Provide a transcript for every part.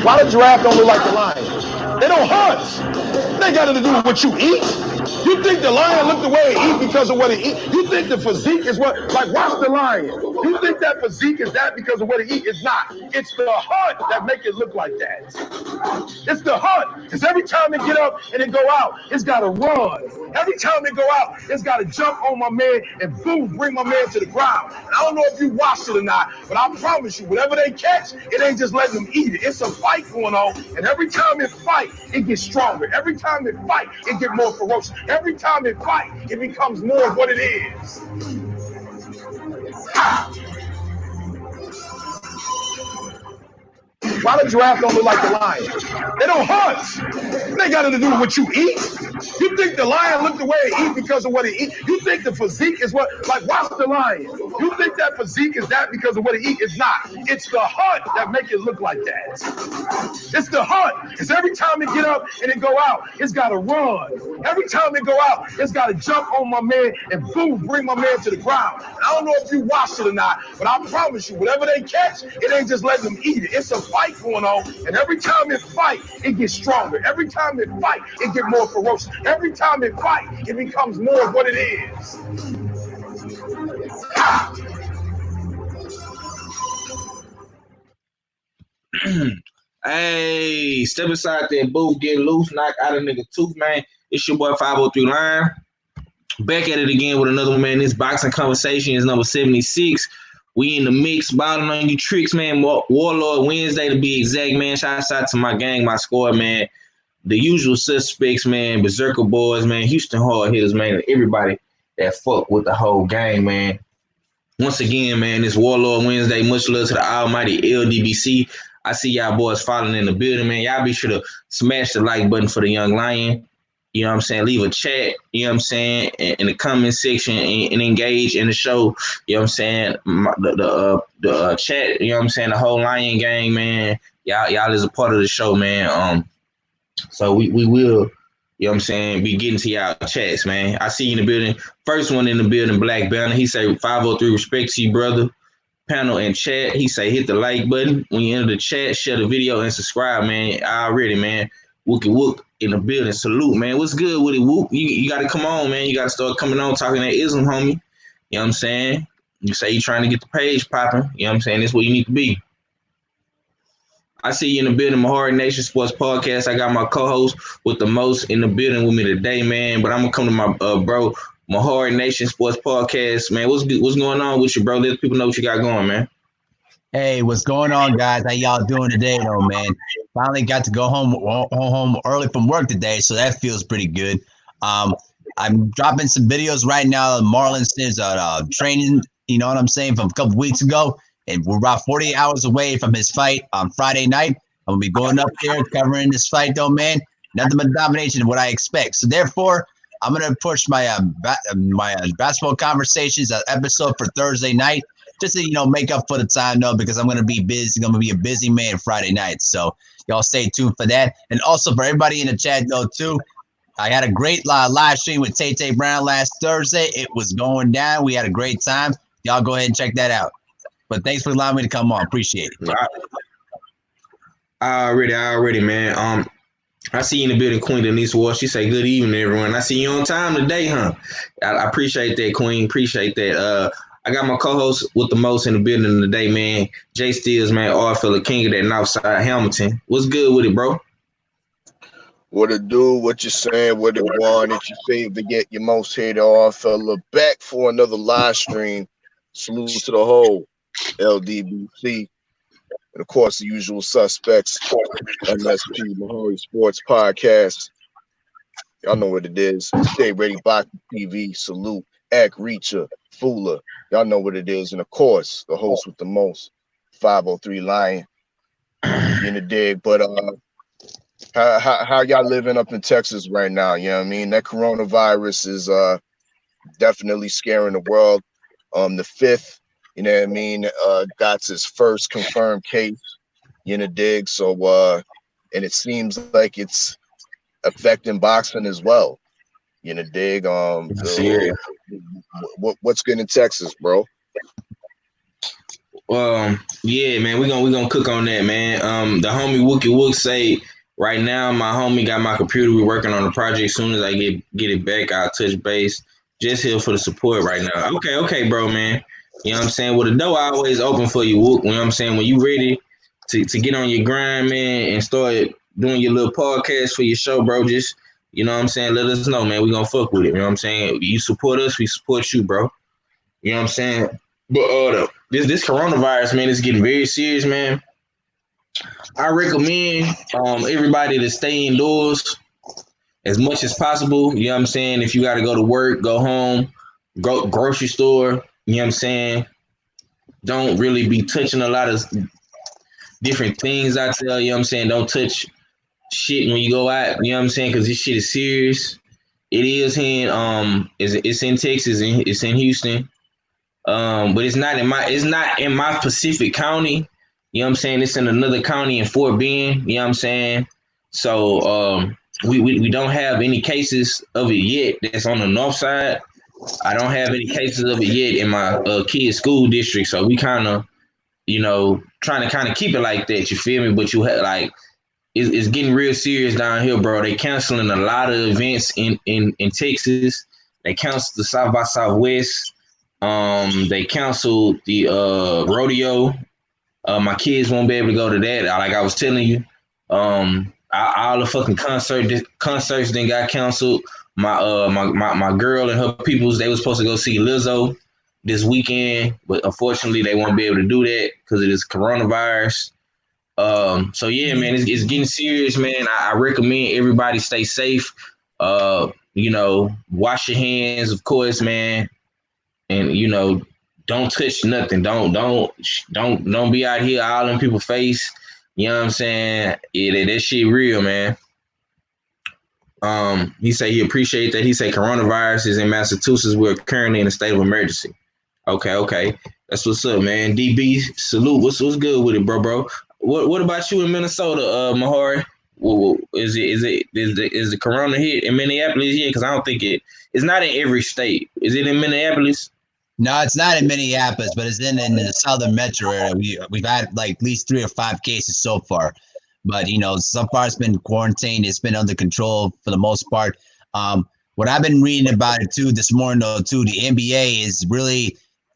Why the giraffe don't look like the lion? They don't hunt. They got nothing to do with what you eat. You think the lion look the way it eat because of what it eat? You think the physique is what, like watch the lion. You think that physique is that because of what it eat? It's not. It's the hunt that make it look like that. It's the hunt. Because every time it get up and it go out, it's got to run. Every time it go out, it's got to jump on my man and boom, bring my man to the ground. And I don't know if you watched it or not, but I promise you, whatever they catch, it ain't just letting them eat it. It's a fight going on. And every time it fight, it gets stronger. Every time it fight, it get more ferocious. Every time it fight, it becomes more of what it is. Why the giraffe don't look like the lion? They don't hunt. They got nothing to do with what you eat. You think the lion look the way it eat because of what it eat? You think the physique is what, like watch the lion. You think that physique is that because of what it eat? It's not. It's the hunt that make it look like that. It's the hunt. Because every time it get up and it go out, it's got to run. Every time it go out, it's got to jump on my man and boom, bring my man to the ground. And I don't know if you watched it or not, but I promise you, whatever they catch, it ain't just letting them eat it. It's a fight going on, and every time it fight, it gets stronger. Every time it fight, it get more ferocious. Every time it fight, it becomes more of what it is. Hey, step aside there, boo, get loose, knock out a nigga tooth, man. It's your boy 503 Line. Back at it again with another one, man. This boxing conversation is number 76. We in the mix, balling on you tricks, man. Warlord Wednesday to be exact, man. Shout out to my gang, my squad, man. The usual suspects, man. Berserker boys, man. Houston hard hitters, man. And everybody that fuck with the whole gang, man. Once again, man, this Warlord Wednesday. Much love to the almighty LDBC. I see y'all boys following in the building, man. Y'all be sure to smash the like button for the Young Lion. You know what I'm saying? Leave a chat, you know what I'm saying, in the comment section and engage in the show. You know what I'm saying? The chat, you know what I'm saying? The whole Lion gang, man. Y'all is a part of the show, man. So we will, you know what I'm saying, be getting to y'all chats, man. I see you in the building. First one in the building, Black Banner. He say 503 respect to you, brother. Panel and chat. He say hit the like button when you enter the chat, share the video, and subscribe, man. Already, man. Wookie Wook in the building. Salute, man. What's good with it, Wook? You got to come on, man. You got to start coming on talking that ism, homie. You know what I'm saying? You say you trying to get the page popping. You know what I'm saying? That's where you need to be. I see you in the building, my Hard Nation Sports Podcast. I got my co-host with the most in the building with me today, man. But I'm going to come to my bro, my Hard Nation Sports Podcast. Man, what's good? What's going on with you, bro? Let people know what you got going, man. Hey, what's going on, guys? How y'all doing today, though, man? Finally got to go home early from work today, so that feels pretty good. I'm dropping some videos right now. Marlon says training, you know what I'm saying, from a couple weeks ago, and we're about 48 hours away from his fight on Friday night. I'm gonna be going up there covering this fight, though, man. Nothing but domination of what I expect. So therefore, I'm gonna push my basketball conversations episode for Thursday night. Just to, make up for the time, though, because I'm going to be busy. I'm going to be a busy man Friday night. So y'all stay tuned for that. And also for everybody in the chat, though, too, I had a great live stream with Tay Brown last Thursday. It was going down. We had a great time. Y'all go ahead and check that out. But thanks for allowing me to come on. Appreciate it. Already, man. I see you in the building, Queen Denise Ward. She say, good evening, everyone. I see you on time today, huh? I appreciate that, Queen. Appreciate that. I got my co-host with the most in the building today, man. Jay Steels, man, Arthur, king of that Northside Hamilton. What's good with it, bro? What it do, what you saying, what it want, it's your favorite, get your most hated Arthur. Back for another live stream. Salute to the whole LDBC. And, of course, the usual suspects, MSP, Mahari Sports Podcast. Y'all know what it is. Stay ready, Boxing TV. Salute. Act Reacher. Fooler, y'all know what it is, and of course, the host with the most, 503 Lion, in the dig. But how y'all living up in Texas right now? You know what I mean? That coronavirus is definitely scaring the world. The 5th, you know what I mean, got its first confirmed case, in the dig. So and it seems like it's affecting boxing as well. You know, dig. So, what's good in Texas, bro? Yeah, man, we gonna cook on that, man. The homie Wookie Wook say right now, my homie got my computer. We working on the project. As soon as I get it back, I'll touch base. Just here for the support right now. Okay, bro, man. You know what I'm saying? Well, the door always open for you, Wook. You know what I'm saying? When you ready to get on your grind, man, and start doing your little podcast for your show, bro, just you know what I'm saying? Let us know, man. We gonna fuck with it. You know what I'm saying? You support us, we support you, bro. You know what I'm saying? But this coronavirus, man, is getting very serious, man. I recommend everybody to stay indoors as much as possible. You know what I'm saying? If you got to go to work, go home, go grocery store. You know what I'm saying? Don't really be touching a lot of different things. I tell you, know what I'm saying, don't touch shit when you go out. You know what I'm saying? Because this shit is serious. It is in it's in Texas and it's in Houston. But it's not in my Pacific County. You know what I'm saying? It's in another county in Fort Bend. You know what I'm saying? So we don't have any cases of it yet. That's on the north side. I don't have any cases of it yet in my kids' school district. So we kind of, trying to kind of keep it like that. You feel me? But you have like it's getting real serious down here, bro. They canceling a lot of events in Texas. They canceled the South by Southwest. They canceled the rodeo. My kids won't be able to go to that. Like I was telling you, all the fucking concerts then got canceled. My girl and her peoples, they were supposed to go see Lizzo this weekend, but unfortunately they won't be able to do that because of this coronavirus. So yeah, man, it's getting serious, man. I recommend everybody stay safe. Wash your hands, of course, man, and don't touch nothing. Don't be out here all in people's face. You know what I'm saying? Yeah, that shit real, man. He say he appreciate that. He say coronavirus is in Massachusetts. We're currently in a state of emergency. Okay. That's what's up, man. DB, salute. What's good with it, bro? What about you in Minnesota, Mahari? Is the corona hit in Minneapolis yet? Because I don't think it's not in every state. Is it in Minneapolis? No, it's not in Minneapolis, but it's in the southern metro area. We've had like at least 3 or 5 cases so far, but so far it's been quarantined. It's been under control for the most part. What I've been reading about it too this morning, though, too, the NBA is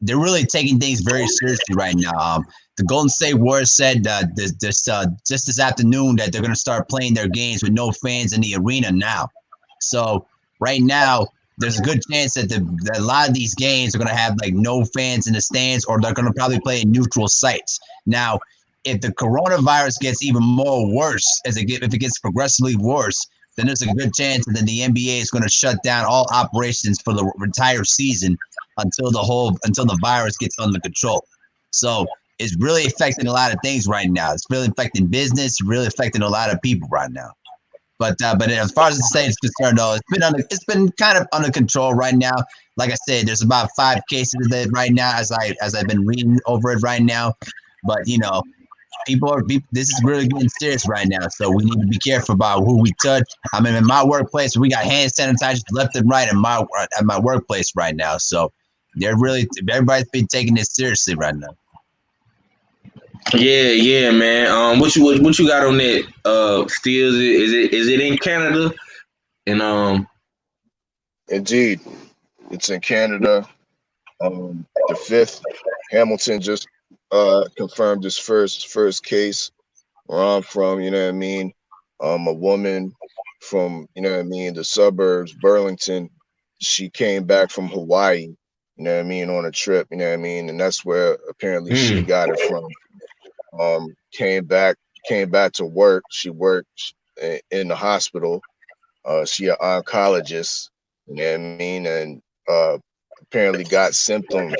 they're really taking things very seriously right now. The Golden State Warriors said just this afternoon that they're going to start playing their games with no fans in the arena now. So right now, there's a good chance that a lot of these games are going to have like no fans in the stands, or they're going to probably play in neutral sites. Now, if the coronavirus gets even more worse, if it gets progressively worse, then there's a good chance that the NBA is going to shut down all operations for the entire season until the virus gets under control. So it's really affecting a lot of things right now. It's really affecting business, really affecting a lot of people right now. But as far as the state is concerned, though, it's been kind of under control right now. Like I said, there's about 5 cases of it right now as I've been reading over it right now. But this is really getting serious right now, so we need to be careful about who we touch. I mean, in my workplace, we got hand sanitizers left and right at my workplace right now. So everybody's been taking this seriously right now. Yeah, man. What you got on that? Still, is it in Canada? And Indeed, it's in Canada. The 5th, Hamilton just confirmed his first case where I'm from. You know what I mean? A woman from the suburbs, Burlington. She came back from Hawaii. You know what I mean, on a trip. You know what I mean, and that's where apparently she got it from. Came back to work. She worked in the hospital. She an oncologist, you know what I mean, and apparently got symptoms,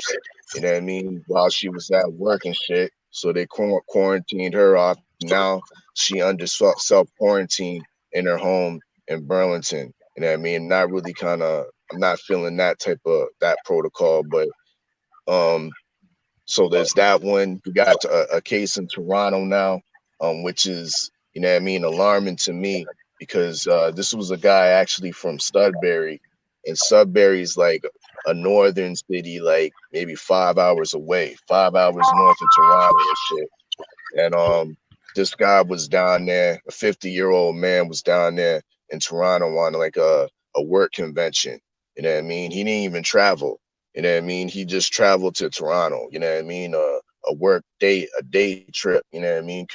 you know what I mean, while she was at work and shit. So they quarantined her off. Now she under self-quarantine in her home in Burlington. You know what I mean? Not really I'm not feeling that protocol, but so there's that one. We got a case in Toronto now, which is, you know what I mean, alarming to me because this was a guy actually from Sudbury, and Sudbury is like a northern city, like maybe 5 hours away, 5 hours north of Toronto and shit. And this guy was down there, a 50-year-old man was down there in Toronto on like a work convention. You know what I mean? He didn't even travel. You know what I mean? He just traveled to Toronto. You know what I mean? A work day, a day trip. You know what I mean?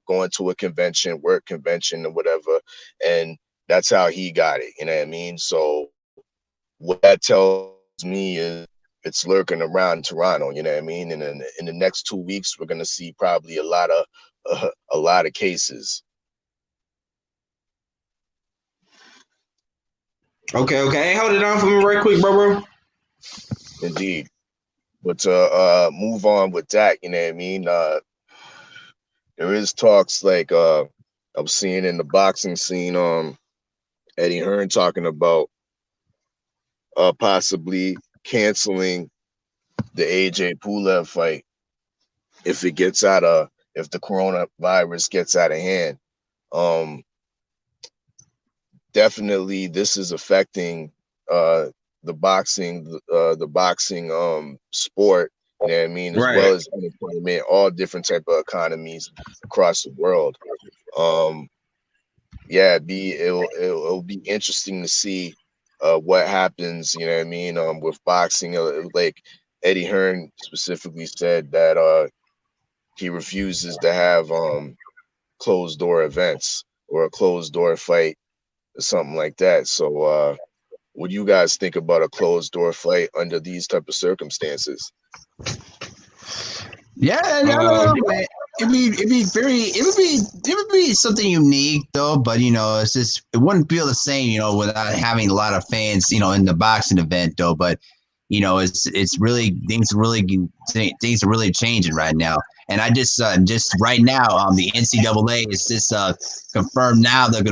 Going to a convention, work convention, or whatever, and that's how he got it. You know what I mean? So what that tells me is it's lurking around Toronto. You know what I mean? And in the next 2 weeks, we're gonna see probably a lot of cases. Okay. Hey, hold it down for me right quick, bro. Indeed. But to move on with that, you know what I mean? There is talks like I'm seeing in the boxing scene, Eddie Hearn talking about possibly canceling the AJ Pulev fight if the coronavirus gets out of hand. Definitely this is affecting the boxing sport, you know what I mean, as well as unemployment, all different type of economies across the world. It'll be interesting to see what happens, you know what I mean, with boxing. Like Eddie Hearn specifically said that he refuses to have closed door events or a closed door fight or something like that. So what do you guys think about a closed door fight under these type of circumstances? Yeah, I don't know, man. It would be something unique though, but it's just it wouldn't feel the same, without having a lot of fans, in the boxing event though. But it's really things are really changing right now. And I just right now, the NCAA is just confirmed now that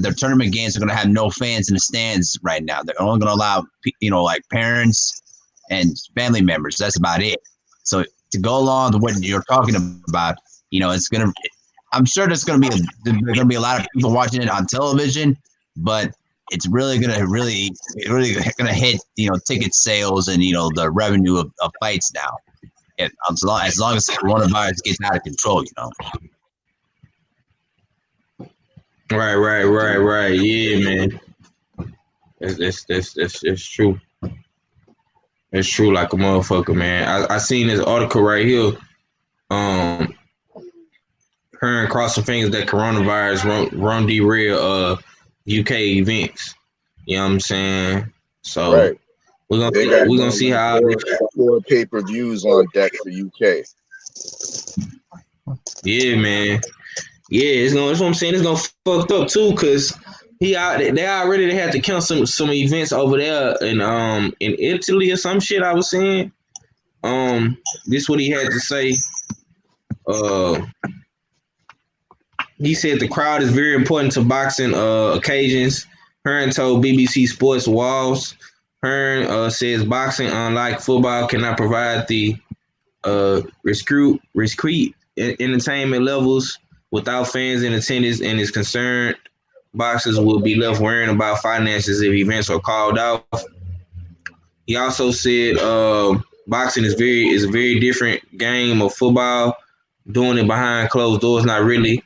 their tournament games are going to have no fans in the stands right now. They're only going to allow like parents and family members. That's about it. So to go along with what you're talking about, I'm sure there's gonna be a lot of people watching it on television, but it's really gonna hit ticket sales and the revenue of fights now. And as long as coronavirus gets out of control, Right. Yeah, man. It's true. It's true like a motherfucker, man. I seen this article right here. Hearn crossing fingers that coronavirus won't derail UK events. You know what I'm saying? So right. we're gonna see how four pay-per-views on deck for UK. Yeah, man. Yeah, that's what I'm saying. It's gonna fucked up too, cause they already had to cancel some events over there in Italy or some shit. I was saying. This what he had to say. He said the crowd is very important to boxing occasions. Hearn told BBC Sports Walls. Hearn says boxing, unlike football, cannot provide the discrete entertainment levels without fans in attendance, and is concerned boxers will be left worrying about finances if events are called off. He also said boxing is a very different game of football. Doing it behind closed doors, not really.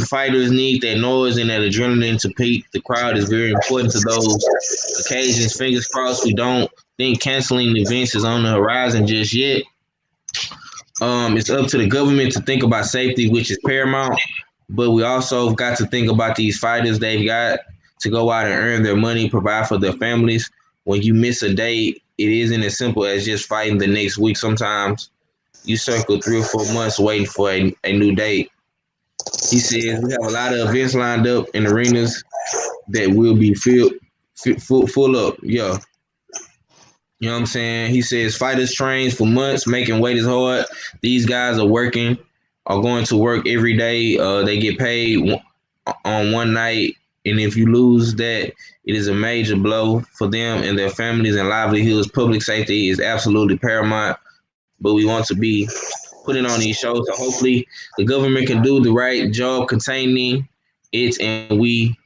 Fighters need that noise and that adrenaline to peak. The crowd is very important to those occasions. Fingers crossed we don't think canceling events is on the horizon just yet. It's up to the government to think about safety, which is paramount. But we also got to think about these fighters. They've got to go out and earn their money, provide for their families. When you miss a date, it isn't as simple as just fighting the next week. Sometimes you circle 3 or 4 months waiting for a new date. He says we have a lot of events lined up in arenas that will be full up. Yeah. You know what I'm saying? He says fighters train for months, making weight is hard. These guys are going to work every day. They get paid on one night. And if you lose that, it is a major blow for them and their families and livelihoods. Public safety is absolutely paramount, but we want to be putting on these shows. So hopefully the government can do the right job containing it, and we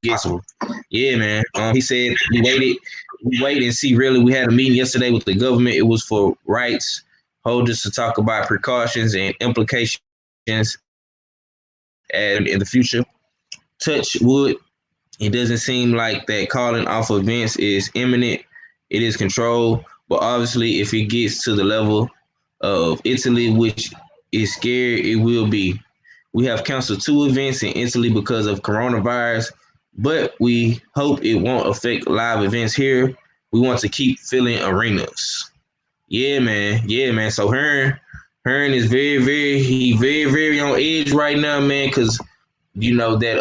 get possible. Yeah, man. He said we waited we wait and see. Really, we had a meeting yesterday with the government. It was for rights holders to talk about precautions and implications and in the future. Touch wood. It doesn't seem like that calling off events is imminent. It is controlled, but obviously, if it gets to the level of Italy, which is scary, it will be. We have canceled 2 events in Italy because of coronavirus, but we hope it won't affect live events here. We want to keep filling arenas. Yeah, man. Yeah, man. So Hearn is very on edge right now, man, because you know that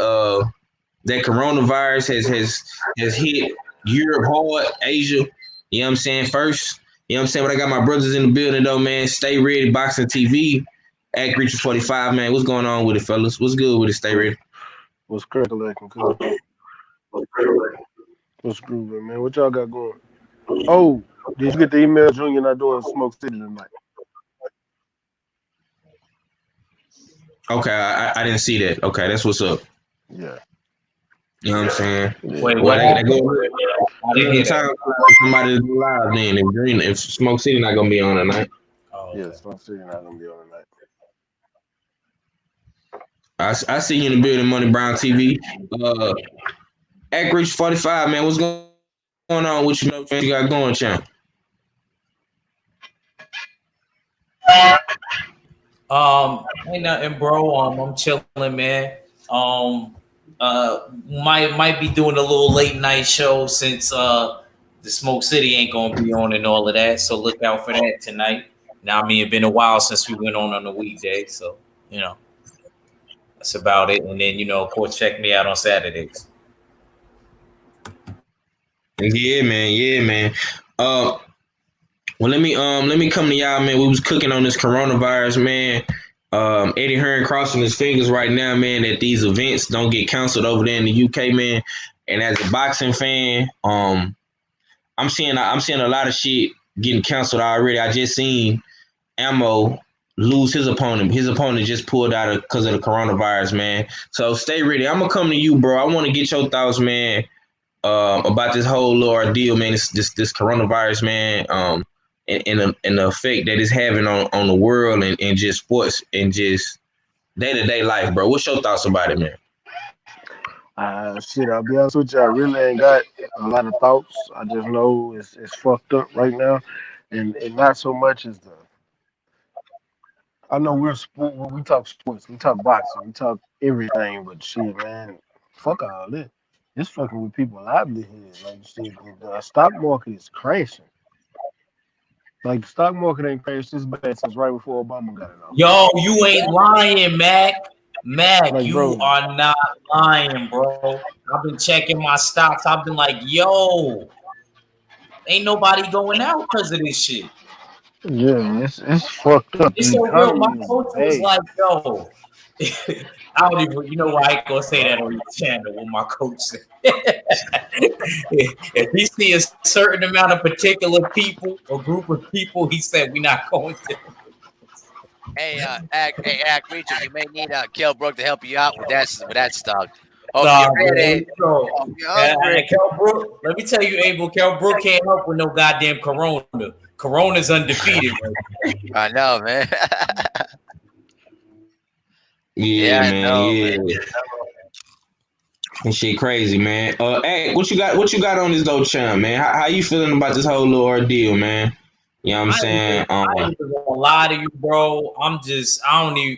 coronavirus has hit Europe hard, Asia. You know what I'm saying? First, you know what I'm saying? But I got my brothers in the building though, man. Stay ready, Boxing TV. At Reacher 45, man. What's going on with it, fellas? What's good with it? Stay ready. What's cracking, cool? What's grooving, man? What y'all got going? Oh, did you get the email, Junior? Not doing Smoke City tonight. Okay, I didn't see that. Okay, that's what's up. Yeah. You know what I'm saying? Wait, well, what? I didn't hear time for somebody to do live then. If Smoke City not gonna be on tonight. Oh, okay. Yeah, Smoke City not gonna be on tonight. I see you in the building, Money Brown TV. At Reach 45, man. What's going on with you? What you got going, champ? Ain't nothing, bro. I'm chilling, man. Might be doing a little late night show since the Smoke City ain't gonna be on and all of that. So look out for that tonight. Now, I mean, it's been a while since we went on a weekday, so you know that's about it. And then of course, check me out on Saturdays. Yeah, man. Well, let me come to y'all, man. We was cooking on this coronavirus, man. Eddie Hearn crossing his fingers right now, man, that these events don't get canceled over there in the UK, man. And as a boxing fan, I'm seeing a lot of shit getting canceled already. I just seen Ammo lose his opponent. His opponent just pulled out because of the coronavirus, man. So stay ready. I'm gonna come to you, bro. I want to get your thoughts, man, about this whole little ordeal, man. This coronavirus, man. And the effect that it's having on the world and just sports and just day-to-day life, bro. What's your thoughts about it, man? Shit, I'll be honest with you. I really ain't got a lot of thoughts. I just know it's fucked up right now, and not so much as I know we talk sports, we talk boxing, we talk everything, but shit, man, fuck all this. It's fucking with people's livelihood. Like shit, the stock market is crashing. Like the stock market ain't crashed this bad since right before Obama got it off. Yo, you ain't lying, Mac. Like, you bro, are not lying, bro. I've been checking my stocks. I've been like, yo, ain't nobody going out because of this shit. Yeah, it's fucked up. It's so real. My coach was like, yo, I don't even, I ain't gonna say that on the channel what my coach said. If he see a certain amount of particular people or group of people, he said we're not going to. Hey, Reacher, you may need Kell Brook to help you out with that stuff. Kel Brook, let me tell you, Abel, Kel Brook can't help with no goddamn corona. Corona's undefeated. I know, man. Yeah, man. And shit crazy, man. Hey, what you got on this though, champ, man? How you feeling about this whole little ordeal, man? You know what I'm saying? I ain't gonna lie to you, bro. I don't even.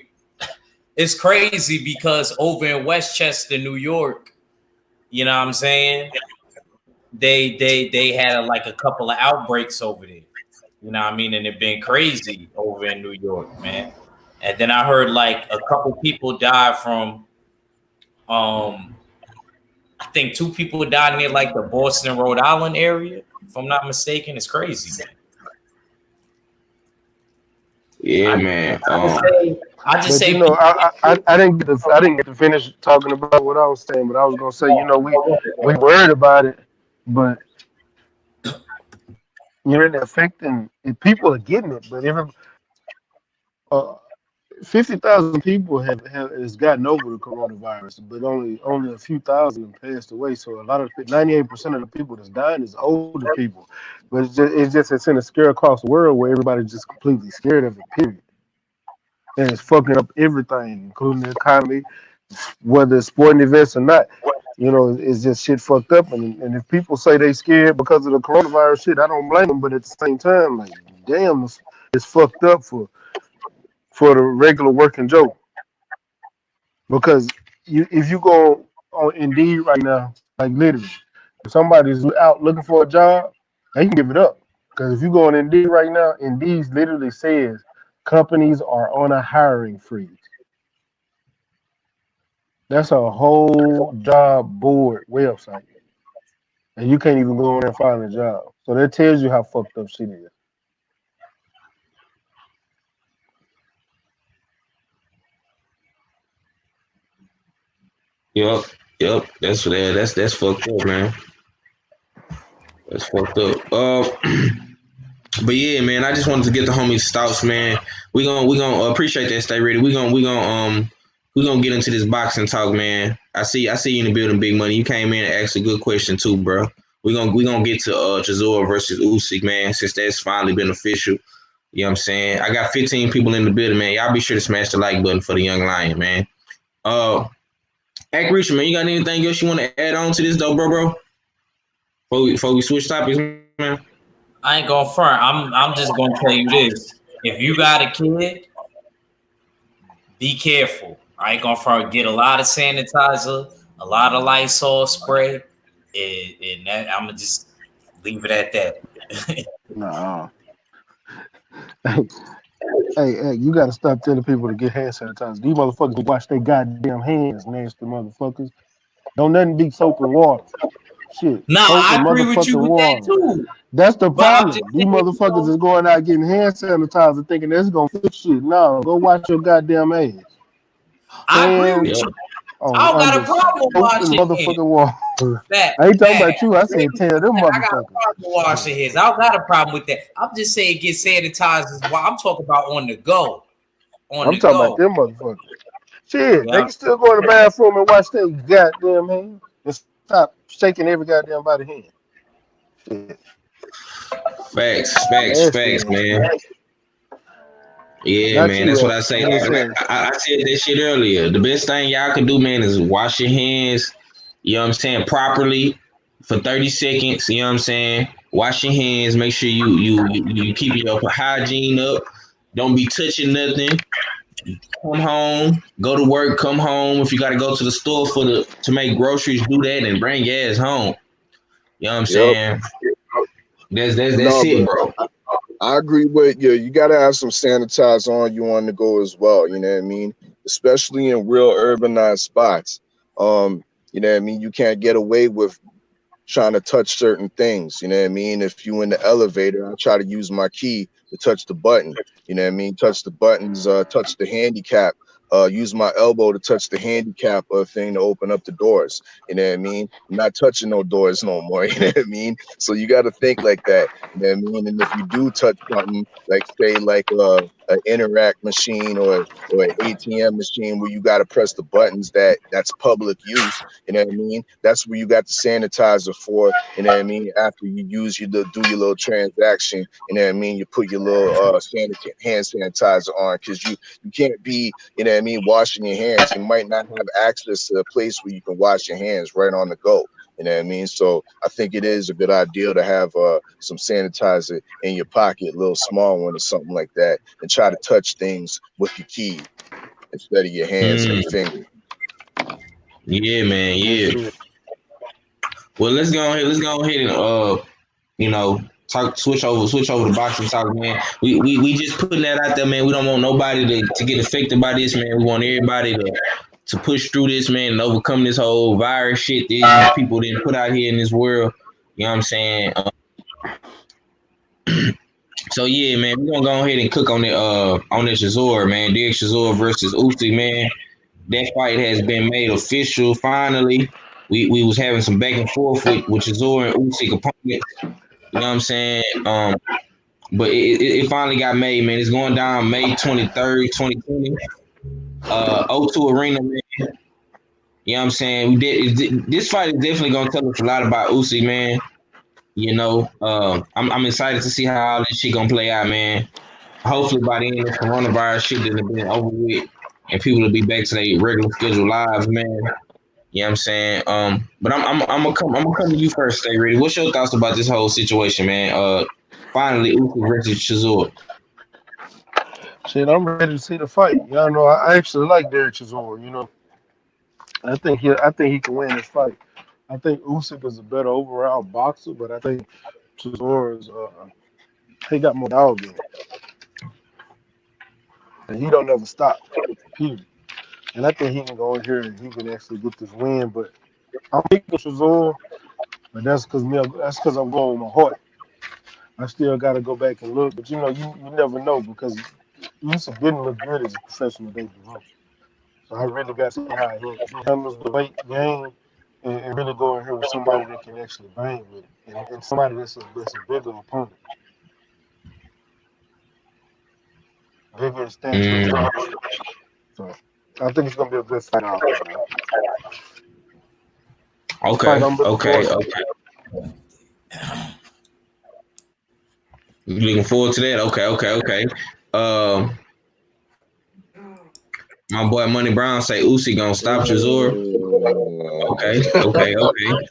It's crazy because over in Westchester, New York, you know what I'm saying? They had a couple of outbreaks over there. You know what I mean? And it been crazy over in New York, man. And then I heard a couple people died from I think 2 people died near the Boston, Rhode Island area, if I'm not mistaken. It's crazy, man. Yeah, man. I didn't get to finish talking about what I was saying, but I was gonna say, we worried about it, but you're affecting. If people are getting it, but 50,000 people has gotten over the coronavirus, but only a few thousand have passed away. So a lot of 98% of the people that's dying is older people. But it's in a scare across the world where everybody's just completely scared of it. Period. And it's fucking up everything, including the economy, whether it's sporting events or not. You know, it's just shit fucked up. And if people say they scared because of the coronavirus shit, I don't blame them. But at the same time, like, damn, it's fucked up for the regular working Joe. Because if you go on Indeed right now, like literally, if somebody's out looking for a job, they can give it up. Because if you go on Indeed right now, Indeed literally says companies are on a hiring freeze. That's a whole job board website. And you can't even go on there and find a job. So that tells you how fucked up shit is. Yep. That's fucked up, man. That's fucked up. But yeah, man, I just wanted to get the homies' thoughts, man. We gonna appreciate that. Stay ready. We gonna get into this boxing talk, man. I see you in the building, Big Money. You came in and asked a good question too, bro. We gonna get to Chisora versus Usyk, man, since that's finally been official. You know what I'm saying? I got 15 people in the building, man. Y'all be sure to smash the like button for the young lion, man. Act Richard, man, you got anything else you want to add on to this though, bro? Before we switch topics, man. I ain't gonna front. I'm just gonna tell you this. If you got a kid, be careful. I ain't gonna front. Get a lot of sanitizer, a lot of Lysol spray, and that, I'm gonna just leave it at that. Nah. Hey, you gotta stop telling people to get hand sanitizer. These motherfuckers wash their goddamn hands, nasty motherfuckers. Don't nothing beat soap and water. Shit. Nah, soap I and agree with you with water. that too. That's the But I'm problem. just These saying, motherfuckers is going out getting hand sanitizer thinking that's gonna fix shit. No, go wash your goddamn ass. I agree with you. I don't got a problem with washing hands. Motherfucking water. I ain't talking about you. I said tell them motherfuckers. I got a problem with washing hands. I don't got a problem with that. I'm just saying get sanitizers. While I'm talking about on the go. I'm talking about them motherfuckers. Shit, they can still go to the bathroom and wash their goddamn hands and stop shaking every goddamn body hand. Shit. Facts, man. Yeah, man, that's what I say. I said that shit earlier. The best thing y'all can do, man, is wash your hands, you know what I'm saying, properly for 30 seconds, you know what I'm saying? Wash your hands, make sure you keep your hygiene up. Don't be touching nothing. Come home, go to work, come home. If you got to go to the store to make groceries, do that and bring your ass home. You know what I'm saying? That's it, bro. I agree with you. You got to have some sanitizer on you on the go as well. You know what I mean? Especially in real urbanized spots. You know what I mean? You can't get away with trying to touch certain things. You know what I mean? If you in the elevator, I try to use my key to touch the button. You know what I mean? Touch the buttons, touch the handicap. Use my elbow to touch the handicap thing to open up the doors. You know what I mean? I'm not touching no doors no more. You know what I mean? So you got to think like that. You know what I mean? And if you do touch something, like say like an Interact machine or an ATM machine where you got to press the buttons that's public use. You know what I mean? That's where you got the sanitizer for. You know what I mean? After you do your little transaction. You know what I mean? You put your little hand sanitizer on because you can't be, you know what I mean, washing your hands. You might not have access to a place where you can wash your hands right on the go. You know what I mean? So I think it is a good idea to have some sanitizer in your pocket, a little small one or something like that, and try to touch things with your key instead of your hands and your finger. Yeah, man. Yeah. Well, let's go ahead and switch over to boxing talk, man. We just putting that out there, man. We don't want nobody to get affected by this, man. We want everybody to push through this, man, and overcome this whole virus shit these people didn't put out here in this world. You know what I'm saying? So yeah, man, we're gonna go ahead and cook on the Chisora, man. Derek Chisora versus Usyk, man. That fight has been made official finally. We was having some back and forth with Chisora and Usyk opponents. You know what I'm saying? but it finally got made, man. It's going down May 23rd, 2020. O2 Arena, man. You know what I'm saying? This fight is definitely gonna tell us a lot about Usyk, man. You know, I'm excited to see how all this shit gonna play out, man. Hopefully by the end of coronavirus shit that have been over with and people will be back to their regular scheduled lives, man. You know what I'm saying? But I'm gonna come to you first, Stay Ready. What's your thoughts about this whole situation, man? Finally Usyk versus Chisora. Shit, I'm ready to see the fight. Y'all know I actually like Derek Chisora. You know, I think he can win this fight. I think Usyk is a better overall boxer, but I think Chisora is he got more dog in it, and he don't never stop. Period. And I think he can go in here and he can actually get this win. But I'm picking Chisora, but that's because I'm going with my heart. I still got to go back and look, but you never know because Usyk didn't look good as a professional debut. So I really got to see how he handles the weight game and really go in here with somebody that can actually bang with it and somebody that's a bigger opponent, bigger in stature. Mm, So I think it's gonna be a good fight out there, man. It's a fight okay, I'm looking okay, forward to. okay. You looking forward to that? Okay, okay, okay. Um, my boy Money Brown say Usyk gonna stop Chisora. Okay, okay, okay.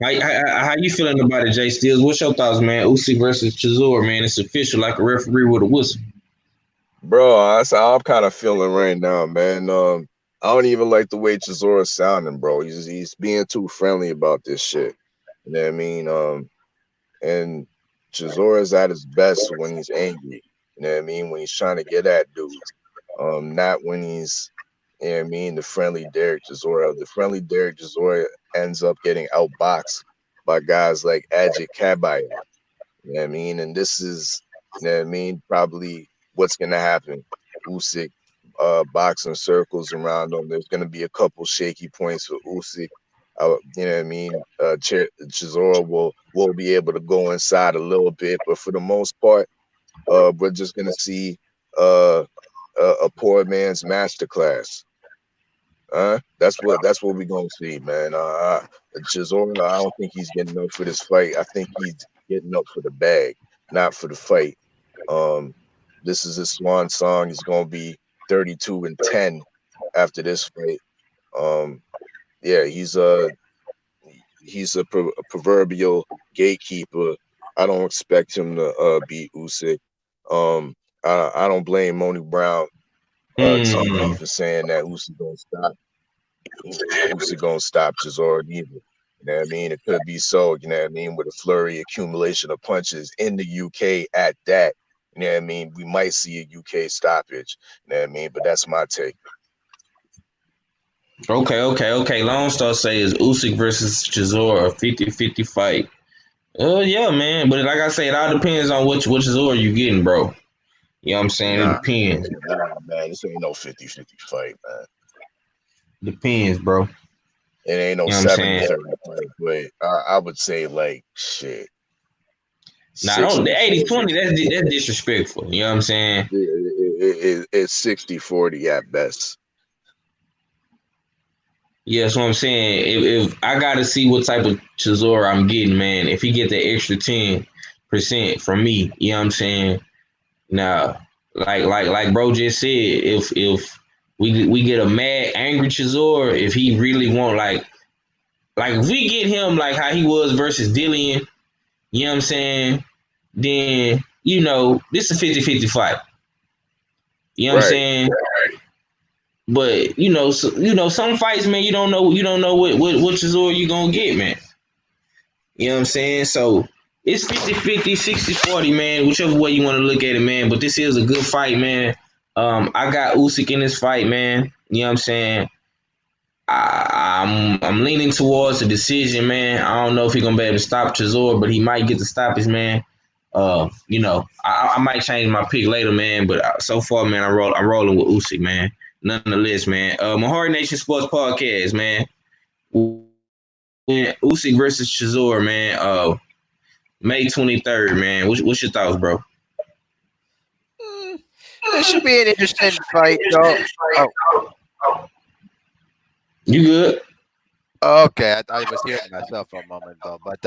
How you feeling about it, Jay Steels? What's your thoughts, man? Usyk versus Chisora, man. It's official, like a referee with a whistle. Bro, that's how I'm kind of feeling right now, man. I don't even like the way Chisora's sounding, bro. He's being too friendly about this shit. You know what I mean? And Chisora's at his best when he's angry. You know what I mean? When he's trying to get at dudes. Not when he's, you know what I mean, the friendly Derek Chisora. The friendly Derek Chisora ends up getting outboxed by guys like Ajit Kabayev. You know what I mean? And this is, you know what I mean, probably what's gonna happen. Usyk boxing circles around him. There's gonna be a couple shaky points for Usyk. You know what I mean? Chisora will be able to go inside a little bit, but for the most part, we're just gonna see uh, a poor man's masterclass. That's what we're gonna see, man. Chisora, I don't think he's getting up for this fight. I think he's getting up for the bag, not for the fight. Um, this is his swan song. He's gonna be 32-10 after this fight. Yeah, he's a proverbial gatekeeper. I don't expect him to beat Usyk. I don't blame Moni Brown TV for saying that Usyk gonna stop Chisora either. You know what I mean? It could be so, you know what I mean, with a flurry accumulation of punches in the UK at that. You know what I mean? We might see a UK stoppage. You know what I mean? But that's my take. Okay, okay, okay. Lone Star says Usyk versus Chisora, a 50-50 fight. Yeah, man. But like I say, it all depends on which Chisora you getting, bro. You know what I'm saying? It Nah, depends. man, this ain't no 50-50 fight, man. Depends, bro. It ain't no You know what I'm saying? 70-30 fight, but I would say like shit. Nah, don't the 60-40. 80-20, that's disrespectful. You know what I'm saying? It's 60-40 at best. Yeah, that's what I'm saying. If I gotta see what type of Chisora I'm getting, man. If he get that extra 10% from me, you know what I'm saying? Now, like bro just said, if we get a mad angry Chisora, if he really want like if we get him like how he was versus Dillian, you know what I'm saying? Then this is a 50-50 fight. You know what I'm Right. saying? But some fights, man, you don't know what Chisora you gonna get, man. You know what I'm saying? So it's 50-50, 60-40, man, whichever way you want to look at it, man. But this is a good fight, man. I got Usyk in this fight, man. You know what I'm saying? I'm leaning towards the decision, man. I don't know if he's gonna be able to stop Chisora, but he might get the stoppage, man. I might change my pick later, man. But so far, man, I'm rolling with Usyk, man. Nonetheless, man. Mahari Nation Sports Podcast, man. Usyk versus Chisora, man. May 23rd, man. What's your thoughts, bro? This should be an interesting fight, though. Oh, You good? okay. I was hearing myself for a moment, though. But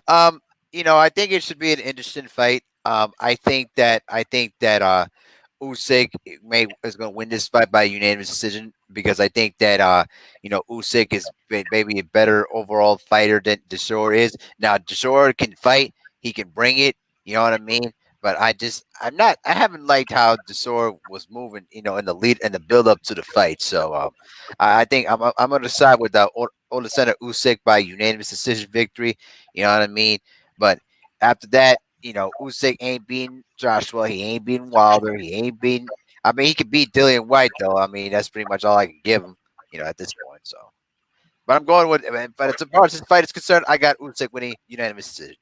I think it should be an interesting fight. I think that Usyk is going to win this fight by unanimous decision because I think that Usyk is maybe a better overall fighter than Desor is. Now Desor can fight, he can bring it. You know what I mean? But I haven't liked how Desor was moving, in the lead and the build up to the fight. So I think I'm going to side with Olasena Usyk by unanimous decision victory. You know what I mean? But after that, Usyk ain't beating Joshua. He ain't beating Wilder. He ain't beating. I mean, he could beat Dillian White, though. I mean, that's pretty much all I can give him, at this point. So, but I'm going with. But as far as this fight is concerned, I got Usyk winning unanimous decision.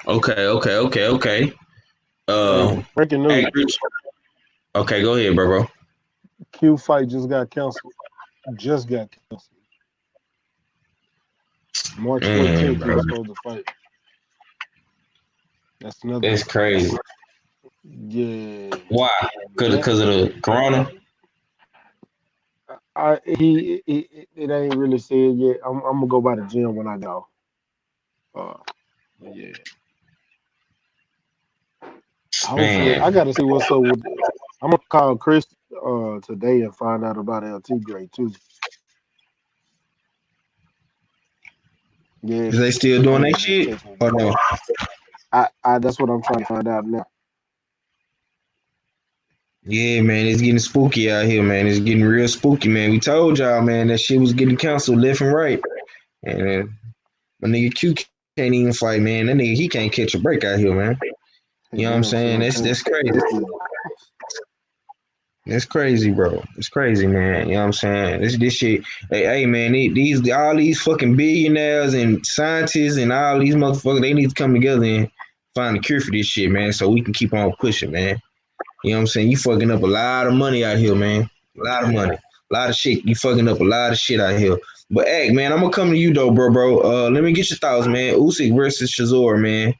Okay. Breaking news. Okay, go ahead, bro. Q fight just got canceled. March 14th, we were supposed to fight. That's another. That's crazy. Yeah. Why? Because of the corona? It ain't really said yet. I'm gonna go by the gym when I go. Yeah. Hopefully, I gotta see what's up with. I'm gonna call Chris today and find out about LT grade too. Yeah. Is they still doing that shit? Or no? That's what I'm trying to find out now. Yeah, man, it's getting spooky out here, man. It's getting real spooky, man. We told y'all, man, that shit was getting canceled left and right. And my nigga Q can't even fight, man. That nigga, he can't catch a break out here, man. You know what I'm saying? That's crazy. That's crazy, bro. It's crazy, man. You know what I'm saying? This shit. Hey, man, all these fucking billionaires and scientists and all these motherfuckers, they need to come together and find a cure for this shit, man, so we can keep on pushing, man. You know what I'm saying? You fucking up a lot of money out here, man. A lot of money. A lot of shit. You fucking up a lot of shit out here. But, hey, man, I'm going to come to you, though, bro. Let me get your thoughts, man. Usyk versus Chisora, man.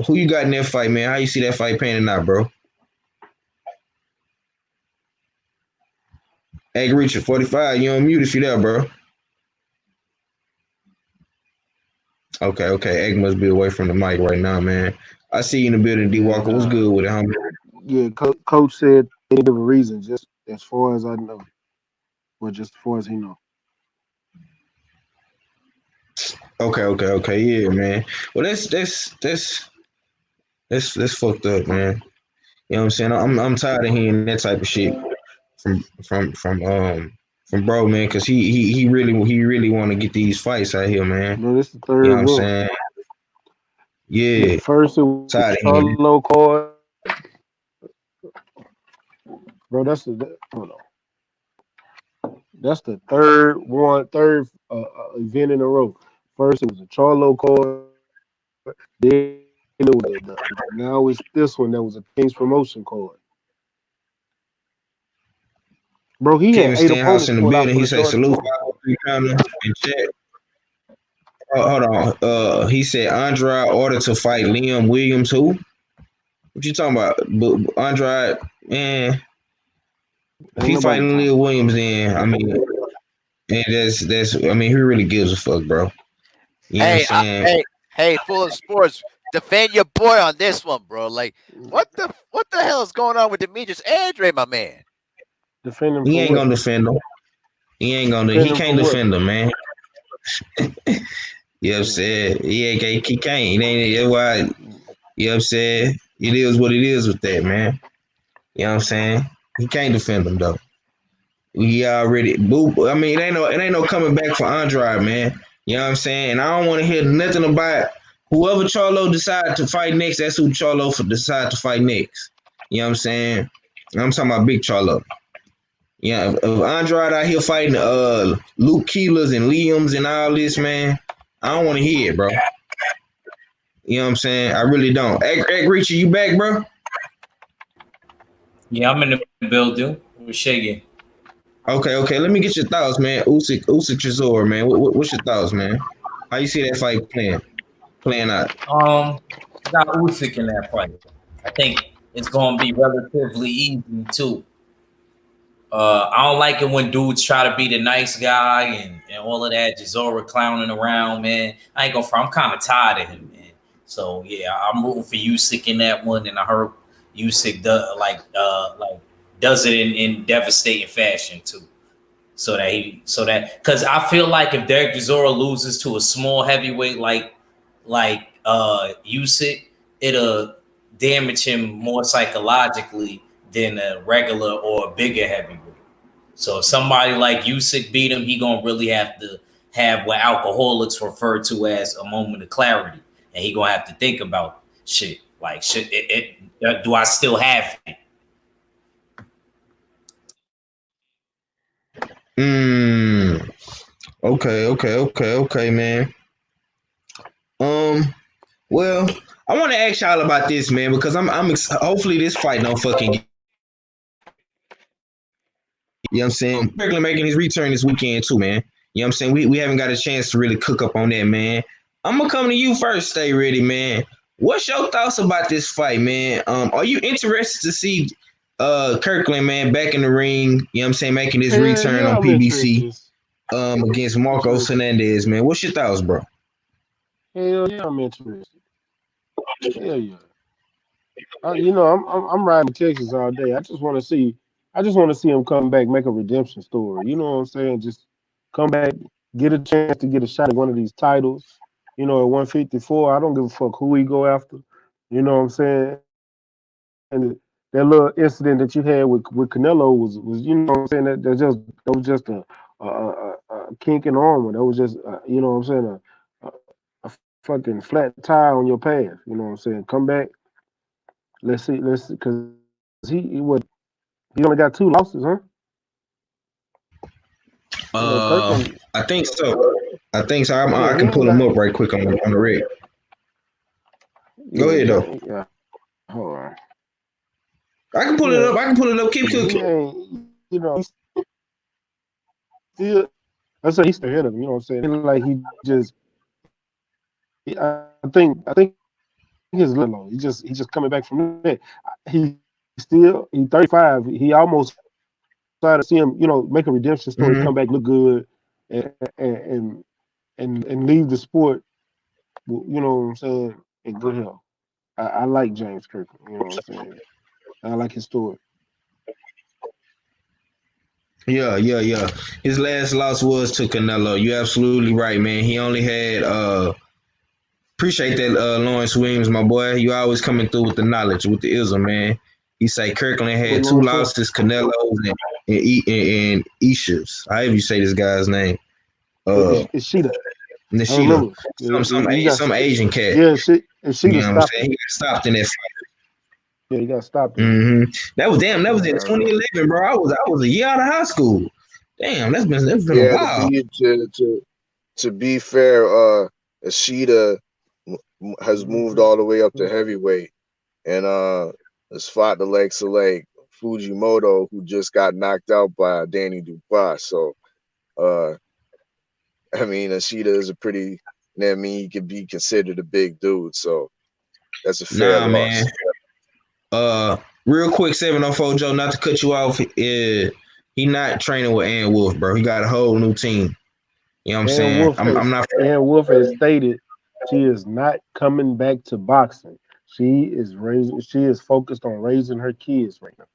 Who you got in that fight, man? How you see that fight panning out, bro? Hey, Richard, 45, you on mute if you there, bro. Okay. Egg must be away from the mic right now, man. I see you in the building, D. Walker. What's good with it, homie? Yeah, Coach said they give a reason, just as far as I know. Or just as far as he know. Okay. Yeah, man. Well, that's fucked up, man. You know what I'm saying? I'm tired of hearing that type of shit from bro, man, because he really want to get these fights out here, man. Bro, this is the third you know what one. I'm saying? Yeah. First it was Charlo card. Bro, that's the third event in a row. First it was a Charlo card. Then it was now it's this one that was a King's promotion card. Bro, he Kevin had 8 opponents in the building. He said salute 503 pounder in chat. Hold on. He said Andrade ordered to fight Liam Williams. Who? What you talking about? Andrade, man. If he fighting Liam Williams, then I mean, and that's I mean, who really gives a fuck, bro? You know what I'm saying? Hey, Full of Sports, defend your boy on this one, bro. Like, what the hell is going on with Demetrius Andre, my man? Defend him. He ain't gonna defend him. He ain't gonna. He can't defend him, man. You know what I'm saying? He can't. It ain't why. You know what I'm saying? It is what it is with that, man. You know what I'm saying? He can't defend him though. We already boop. I mean, it ain't no coming back for Andrade, man. You know what I'm saying? And I don't want to hear nothing about whoever Charlo decide to fight next. That's who Charlo decide to fight next. You know what I'm saying? I'm talking about Big Charlo. Yeah, if Andrade out here fighting Luke Keelers and Liams and all this, man, I don't want to hear it, bro. You know what I'm saying? I really don't. Egg Richie, you back, bro? Yeah, I'm in the building. We're shaking. Okay. Let me get your thoughts, man. Usyk Chisora, man. What's your thoughts, man? How you see that fight playing out? I got Usyk in that fight. I think it's going to be relatively easy too. I don't like it when dudes try to be the nice guy and all of that. Gisora clowning around, man. I ain't gonna. I'm kind of tired of him, man. So yeah, I'm rooting for Usyk in that one, and I heard Usyk does it in devastating fashion too. Because I feel like if Derek Chisora loses to a small heavyweight like Usyk, it'll damage him more psychologically than a regular or a bigger heavyweight. So if somebody like Usyk beat him, he gonna really have to have what alcoholics refer to as a moment of clarity, and he gonna have to think about shit like do I still have it? Okay, man. Well, I want to ask y'all about this, man, because hopefully this fight don't fucking get, you know what I'm saying? Regular making his return this weekend too, man. You know what I'm saying? We haven't got a chance to really cook up on that, man. I'm gonna come to you first, stay ready, man. What's your thoughts about this fight, man? Are you interested to see Kirkland, man, back in the ring, you know what I'm saying, making his return on I'm PBC interested. against Marcos Hernandez, man? What's your thoughts, bro? Hell yeah, I'm interested. Hell yeah. I'm riding Texas all day. I just want to see. I just want to see him come back, make a redemption story. You know what I'm saying? Just come back, get a chance to get a shot at one of these titles. At 154, I don't give a fuck who he go after. You know what I'm saying? And that little incident that you had with Canelo was what I'm saying, that was just a kink in the armor. That was just what I'm saying, a fucking flat tire on your path. You know what I'm saying? Come back. Let's see, because he only got 2 losses, huh? Kirkland. I think so. I think so. Yeah, I he can ain't pull him got. up right quick on the red. Go Yeah, ahead though. yeah. Hold on. I can pull it Yeah, up. I can pull it up. Keep yeah. He cooking. ain't. He's still. I say he's still hit him. You know what I'm saying? Like he just. I think his little. He just coming back from that. He 35. He almost started to see him. Make a redemption story, Mm-hmm. come back, look good, and and and leave the sport. You know what I'm saying? In good health. I like James Kirkland. You know what I'm saying? I like his story. Yeah. His last loss was to Canelo. You absolutely right, man. He only had appreciate that, Lawrence Williams, my boy. You always coming through with the knowledge, with the ism, man. He say Kirkland What had you 2 want to say? losses, Canelo's and Iships. However you say this guy's name. Uh It's Sheeta. I Nishida. remember. Yeah, Some Asian cat. yeah, it's You Sheeta know what I'm stopped saying? him. He got stopped in that fight. Yeah, he got stopped in it. Mm-hmm. That was Yeah, in I remember. 2011, bro. I was a year out of high school. Damn, that's been a Yeah, while. to be fair, Ashita has moved all the way up to heavyweight and has fought the likes of like Fujimoto, who just got knocked out by Danny Dubois. So uh I mean Ashita is a pretty, he could be considered a big dude. So that's a fair Nah, man. loss. Real quick, 704 Joe, not to cut you off. He not training with Ann Wolf, bro. He got a whole new team. You know what I'm saying? I'm not. Ann Wolf has stated she is not coming back to boxing. She is focused on raising her kids right now.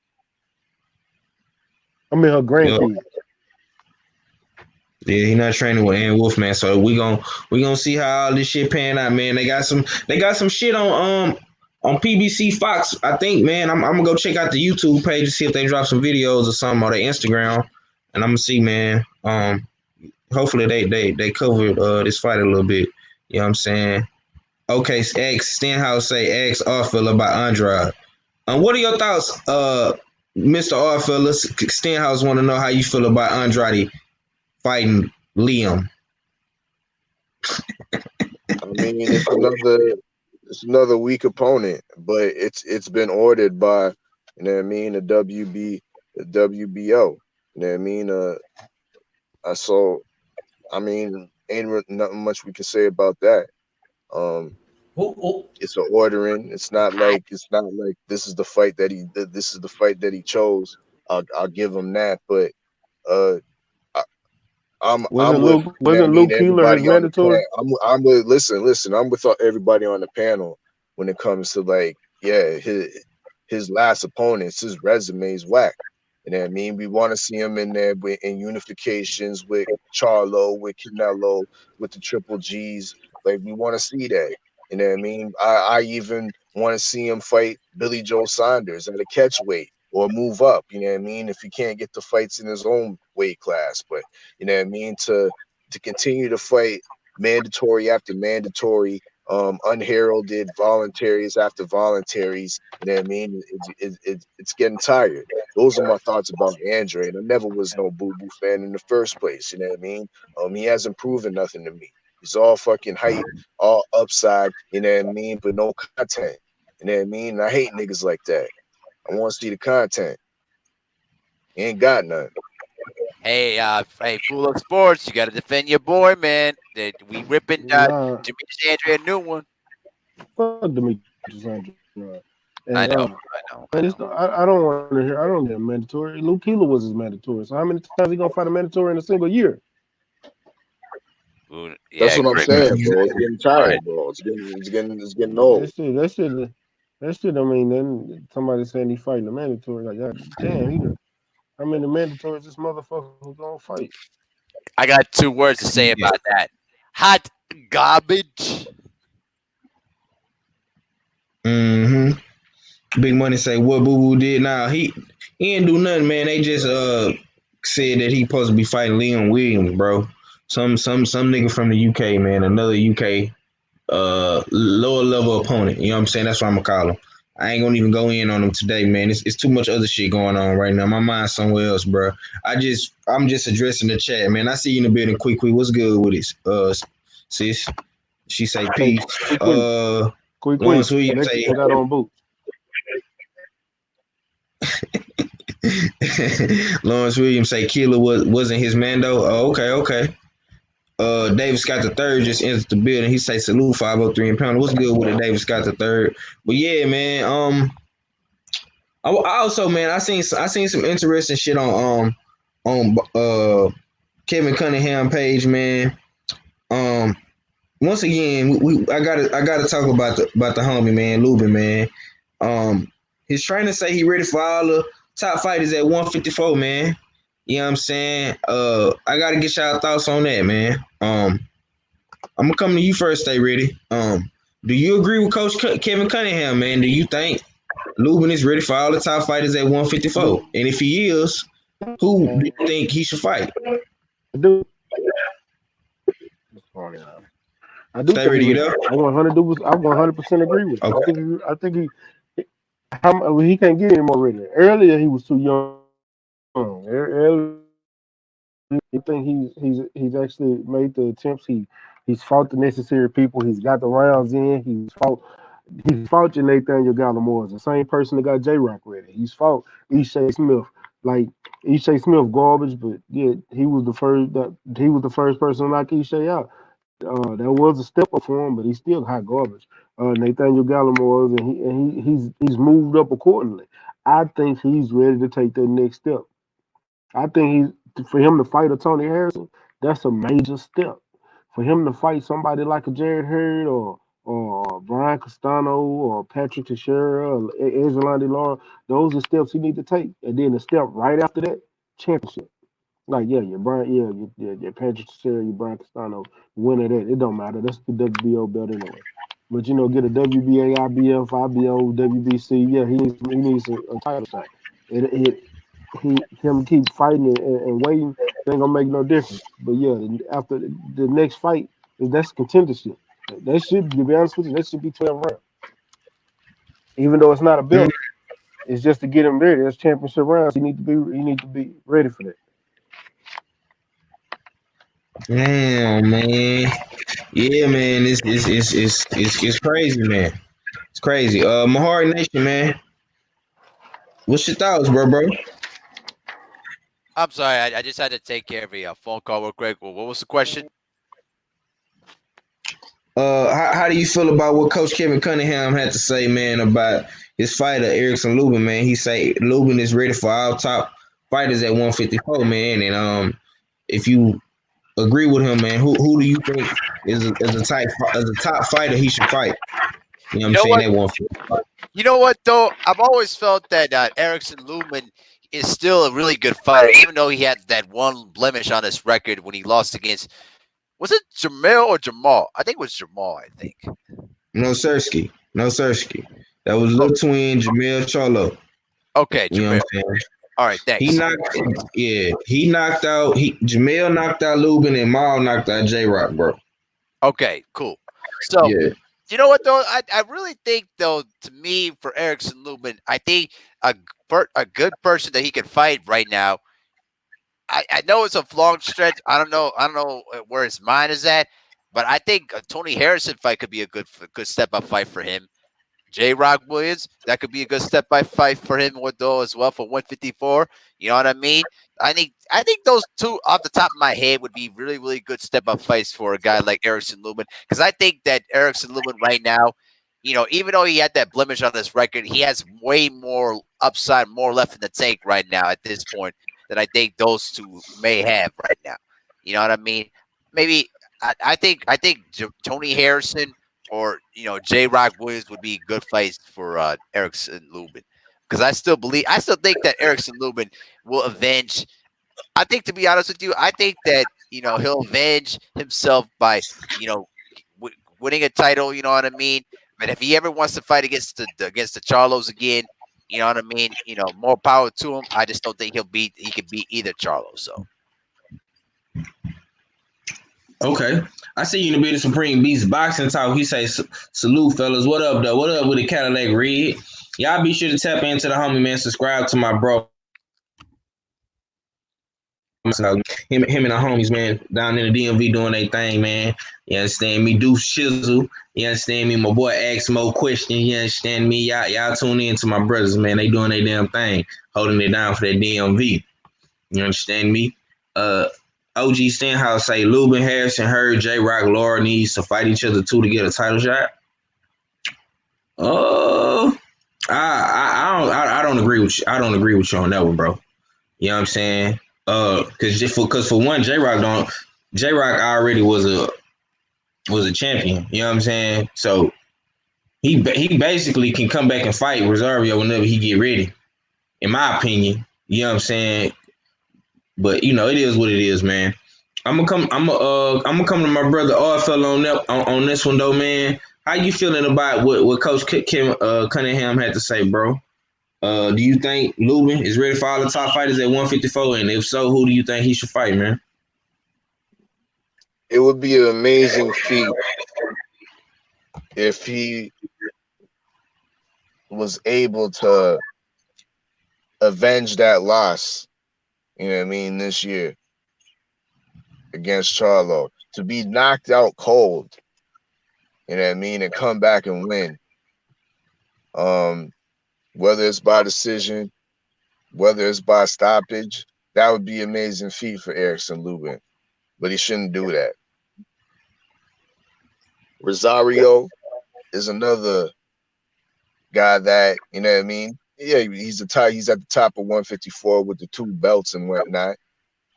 I mean her Yeah, grandkids. he not training with Ann Wolf, man. So we gonna see how all this shit pan out, man. They got some shit on PBC Fox. I think, man. I'm gonna go check out the YouTube page to see if they drop some videos or something, or their Instagram, and I'm gonna see, man. Hopefully they covered this fight a little bit. You know what I'm saying? Okay, Stenhouse say ask Arfella about Andrade. What are your thoughts, Mr. Arfella? Stenhouse want to know how you feel about Andrade fighting Liam. I mean, it's another weak opponent, but it's been ordered by, the WBO. You know what I mean? So I mean, nothing much we can say about that. Um, it's an ordering. It's not like this is the fight that he chose. I'll give him that, but uh, I, I'm with you know what I Wasn't mean, Luke Keeler everybody his on the mandatory? panel. I'm with listen. I'm with everybody on the panel when it comes to like his last opponents. His resume is whack. You know what I mean? We want to see him in there in unifications with Charlo, with Canelo, with the Triple G's. Like we want to see that. You know what I mean? I even want to see him fight Billy Joe Saunders at a catch weight or move up. You know what I mean? If he can't get the fights in his own weight class, but you know what I mean? To continue to fight mandatory after mandatory, unheralded voluntaries after voluntaries. You know what I mean? It's getting tired. Those are my thoughts about Andre. And I never was no Boo Boo fan in the first place. You know what I mean? He hasn't proven nothing to me. He's all fucking hype, all upside. You know what I mean? But no content. You know what I mean? And I hate niggas like that. I want to see the content. He ain't got none. Hey, Fool of Sports, you got to defend your boy, man. We ripping Nah, Demetrius Andre a new one. fuck Demetrius Andrade. I And know. man, I don't want to hear. I don't get mandatory. Luke Keeler was his mandatory. So how many times he gonna fight a mandatory in a single year? Ooh, That's yeah, what I'm great. saying, bro. It's getting tired, Right. bro. It's getting old. That shit. I mean, then somebody saying he fighting a mandatory. Like, God damn, how many mandatories this motherfucker gonna fight? I got 2 words to say about that. Hot garbage. Big Money say what Boo Boo did. Now he ain't do nothing, man. They just said that he supposed to be fighting Leon Williams, bro. Some nigga from the UK, man. Another UK lower level opponent. You know what I'm saying? That's what I'm gonna call him. I ain't gonna even go in on him today, man. It's too much other shit going on right now. My mind's somewhere else, bro. I'm just addressing the chat, man. I see you in the building, quick. What's good with it, sis? She say Hey, peace. quick. Lawrence Williams say Mexico got on boots. Lawrence Williams say Keeler wasn't his Mando. Oh, okay. David Scott the third just entered the building. He say salute 503 and pound. What's good with it, David Scott the third? But yeah, man. I also, man, I seen some interesting shit on Kevin Cunningham page, man. Once again, I gotta talk about the homie, man, Lubin, man. His trainer say he ready for all the top fighters at 154, man. You know what I'm saying? I gotta get y'all thoughts on that, man. I'm gonna come to you first. Stay ready. Do you agree with Coach Kevin Cunningham, man? Do you think Lubin is ready for all the top fighters at 154? And if he is, who do you think he should fight? I do. I do Stay think ready, he you ready. know? I 100% agree with it. Okay. I think he can't get any more ready. Earlier he was too young. Earlier, I think he's actually made the attempts. He's fought the necessary people. He's got the rounds in. He's fought your Nathaniel Gallimore, the same person that got J Rock ready. He's fought Ishay Smith. Like Ishay Smith garbage, but yeah, he was the first person to knock Ishay out. That was a step up for him, but he's still hot garbage. Nathaniel Gallimore, and he's moved up accordingly. I think he's ready to take that next step. I think for him to fight a Tony Harrison, that's a major step. For him to fight somebody like a Jared Hurd or Brian Castano or Patrick Teixeira or Angelani Laura, those are steps he need to take. And then the step right after that, championship. Like you're Brian, you're Patrick Teixeira, you're Brian Castano, winner that. It don't matter. That's the WBO belt anyway. But get a WBA, IBF, IBO, WBC. Yeah, he needs a title shot. It him keep fighting and waiting, it ain't gonna make no difference. But yeah, after the next fight that's contendership. That should, to be honest with you, that should be 12 rounds. Even though it's not a belt, it's just to get him ready. That's championship rounds. He need to be ready for that. Damn, man. Yeah, man. It's crazy, man. It's crazy. Mahari Nation, man. What's your thoughts, bro? I'm sorry, I just had to take care of a phone call real quick. Well, what was the question? How do you feel about what Coach Kevin Cunningham had to say, man, about his fighter Erickson Lubin, man? He say Lubin is ready for all top fighters at 154, man. And if you agree with him, man, who do you think is a top fighter he should fight? You know what You I'm know saying? what? That 154. You know what though? I've always felt that Erickson Lumen is still a really good fighter, even though he had that one blemish on his record when he lost against, was it Jamel or Jamal? I think it was Jamal. I think. No Sirski. No Sirski. That was little twin Jamel Charlo. Okay, You know Jamel. what I'm saying? All right, He thanks. knocked he knocked out Jamel knocked out Lubin and Maul knocked out J Rock, bro. Okay, cool. So Yeah. you know what though? I really think though, to me, for Erickson Lubin, I think a good person that he can fight right now. I know it's a long stretch. I don't know where his mind is at, but I think a Tony Harrison fight could be a good step up fight for him. J. Rock Williams, that could be a good step by fight for him with though as well for 154. You know what I mean? I think those two off the top of my head would be really, really good step up fights for a guy like Erickson Lubin. Because I think that Erickson Lubin right now, even though he had that blemish on his record, he has way more upside, more left in the tank right now at this point than I think those two may have right now. You know what I mean? Maybe I think Tony Harrison or J. Rock Williams would be good fights for Erickson Lubin, because I still think that Erickson Lubin will avenge. I think, to be honest with you, I think that he'll avenge himself by you know winning a title. You know what I mean? But if he ever wants to fight against the Charlos again, you know what I mean? More power to him. I just don't think he can beat either Charlo. So Okay. I see you in the bit of Supreme Beast boxing talk. He say, salute, fellas. What up, though? What up with the Cadillac Red? Y'all be sure to tap into the homie, man. Subscribe to my bro. Him and the homies, man, down in the DMV doing their thing, man. You understand me? Do shizzle. You understand me? My boy asks more questions. You understand me? Y'all tune in to my brothers, man. They doing their damn thing, holding it down for that DMV. You understand me? OG Stenhouse say Lubin, Harrison, Hurd, J Rock, Laura needs to fight each other too to get a title shot. I don't agree with you. I don't agree with you on that one, bro. You know what I'm saying? Because for one, J Rock already was a champion. You know what I'm saying? So he basically can come back and fight Rosario whenever he get ready. In my opinion, you know what I'm saying? But it is what it is, man. I'm gonna come to my brother RFL on this one though, man. How you feeling about what Coach Kim Cunningham had to say, bro? Do you think Lubin is ready for all the top fighters at 154? And if so, who do you think he should fight, man? It would be an amazing feat if he was able to avenge that loss, you know what I mean, this year against Charlo. To be knocked out cold, you know what I mean, and come back and win. Whether it's by decision, whether it's by stoppage, that would be an amazing feat for Erickson Lubin. But he shouldn't do that. Rosario is another guy that, you know what I mean? Yeah, he's at the top of 154 with the 2 belts and whatnot.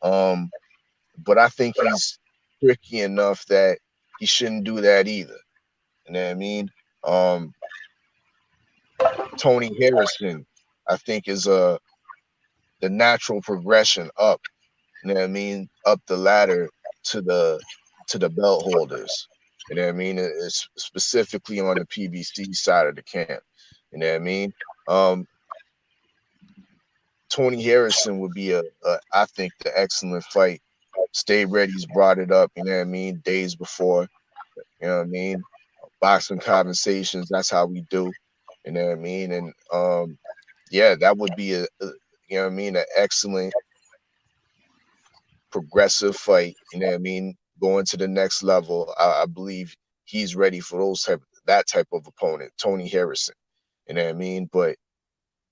But I think he's tricky enough that he shouldn't do that either. You know what I mean? Tony Harrison, I think, is the natural progression up. You know what I mean? Up the ladder to the belt holders. You know what I mean? It's specifically on the PBC side of the camp. You know what I mean? Tony Harrison would be I think, the excellent fight. Stay Ready's brought it up, you know what I mean, days before. You know what I mean? Boxing conversations, that's how we do. You know what I mean? And yeah, that would be you know what I mean, an excellent progressive fight. You know what I mean? Going to the next level. I believe he's ready for that type of opponent, Tony Harrison. You know what I mean? But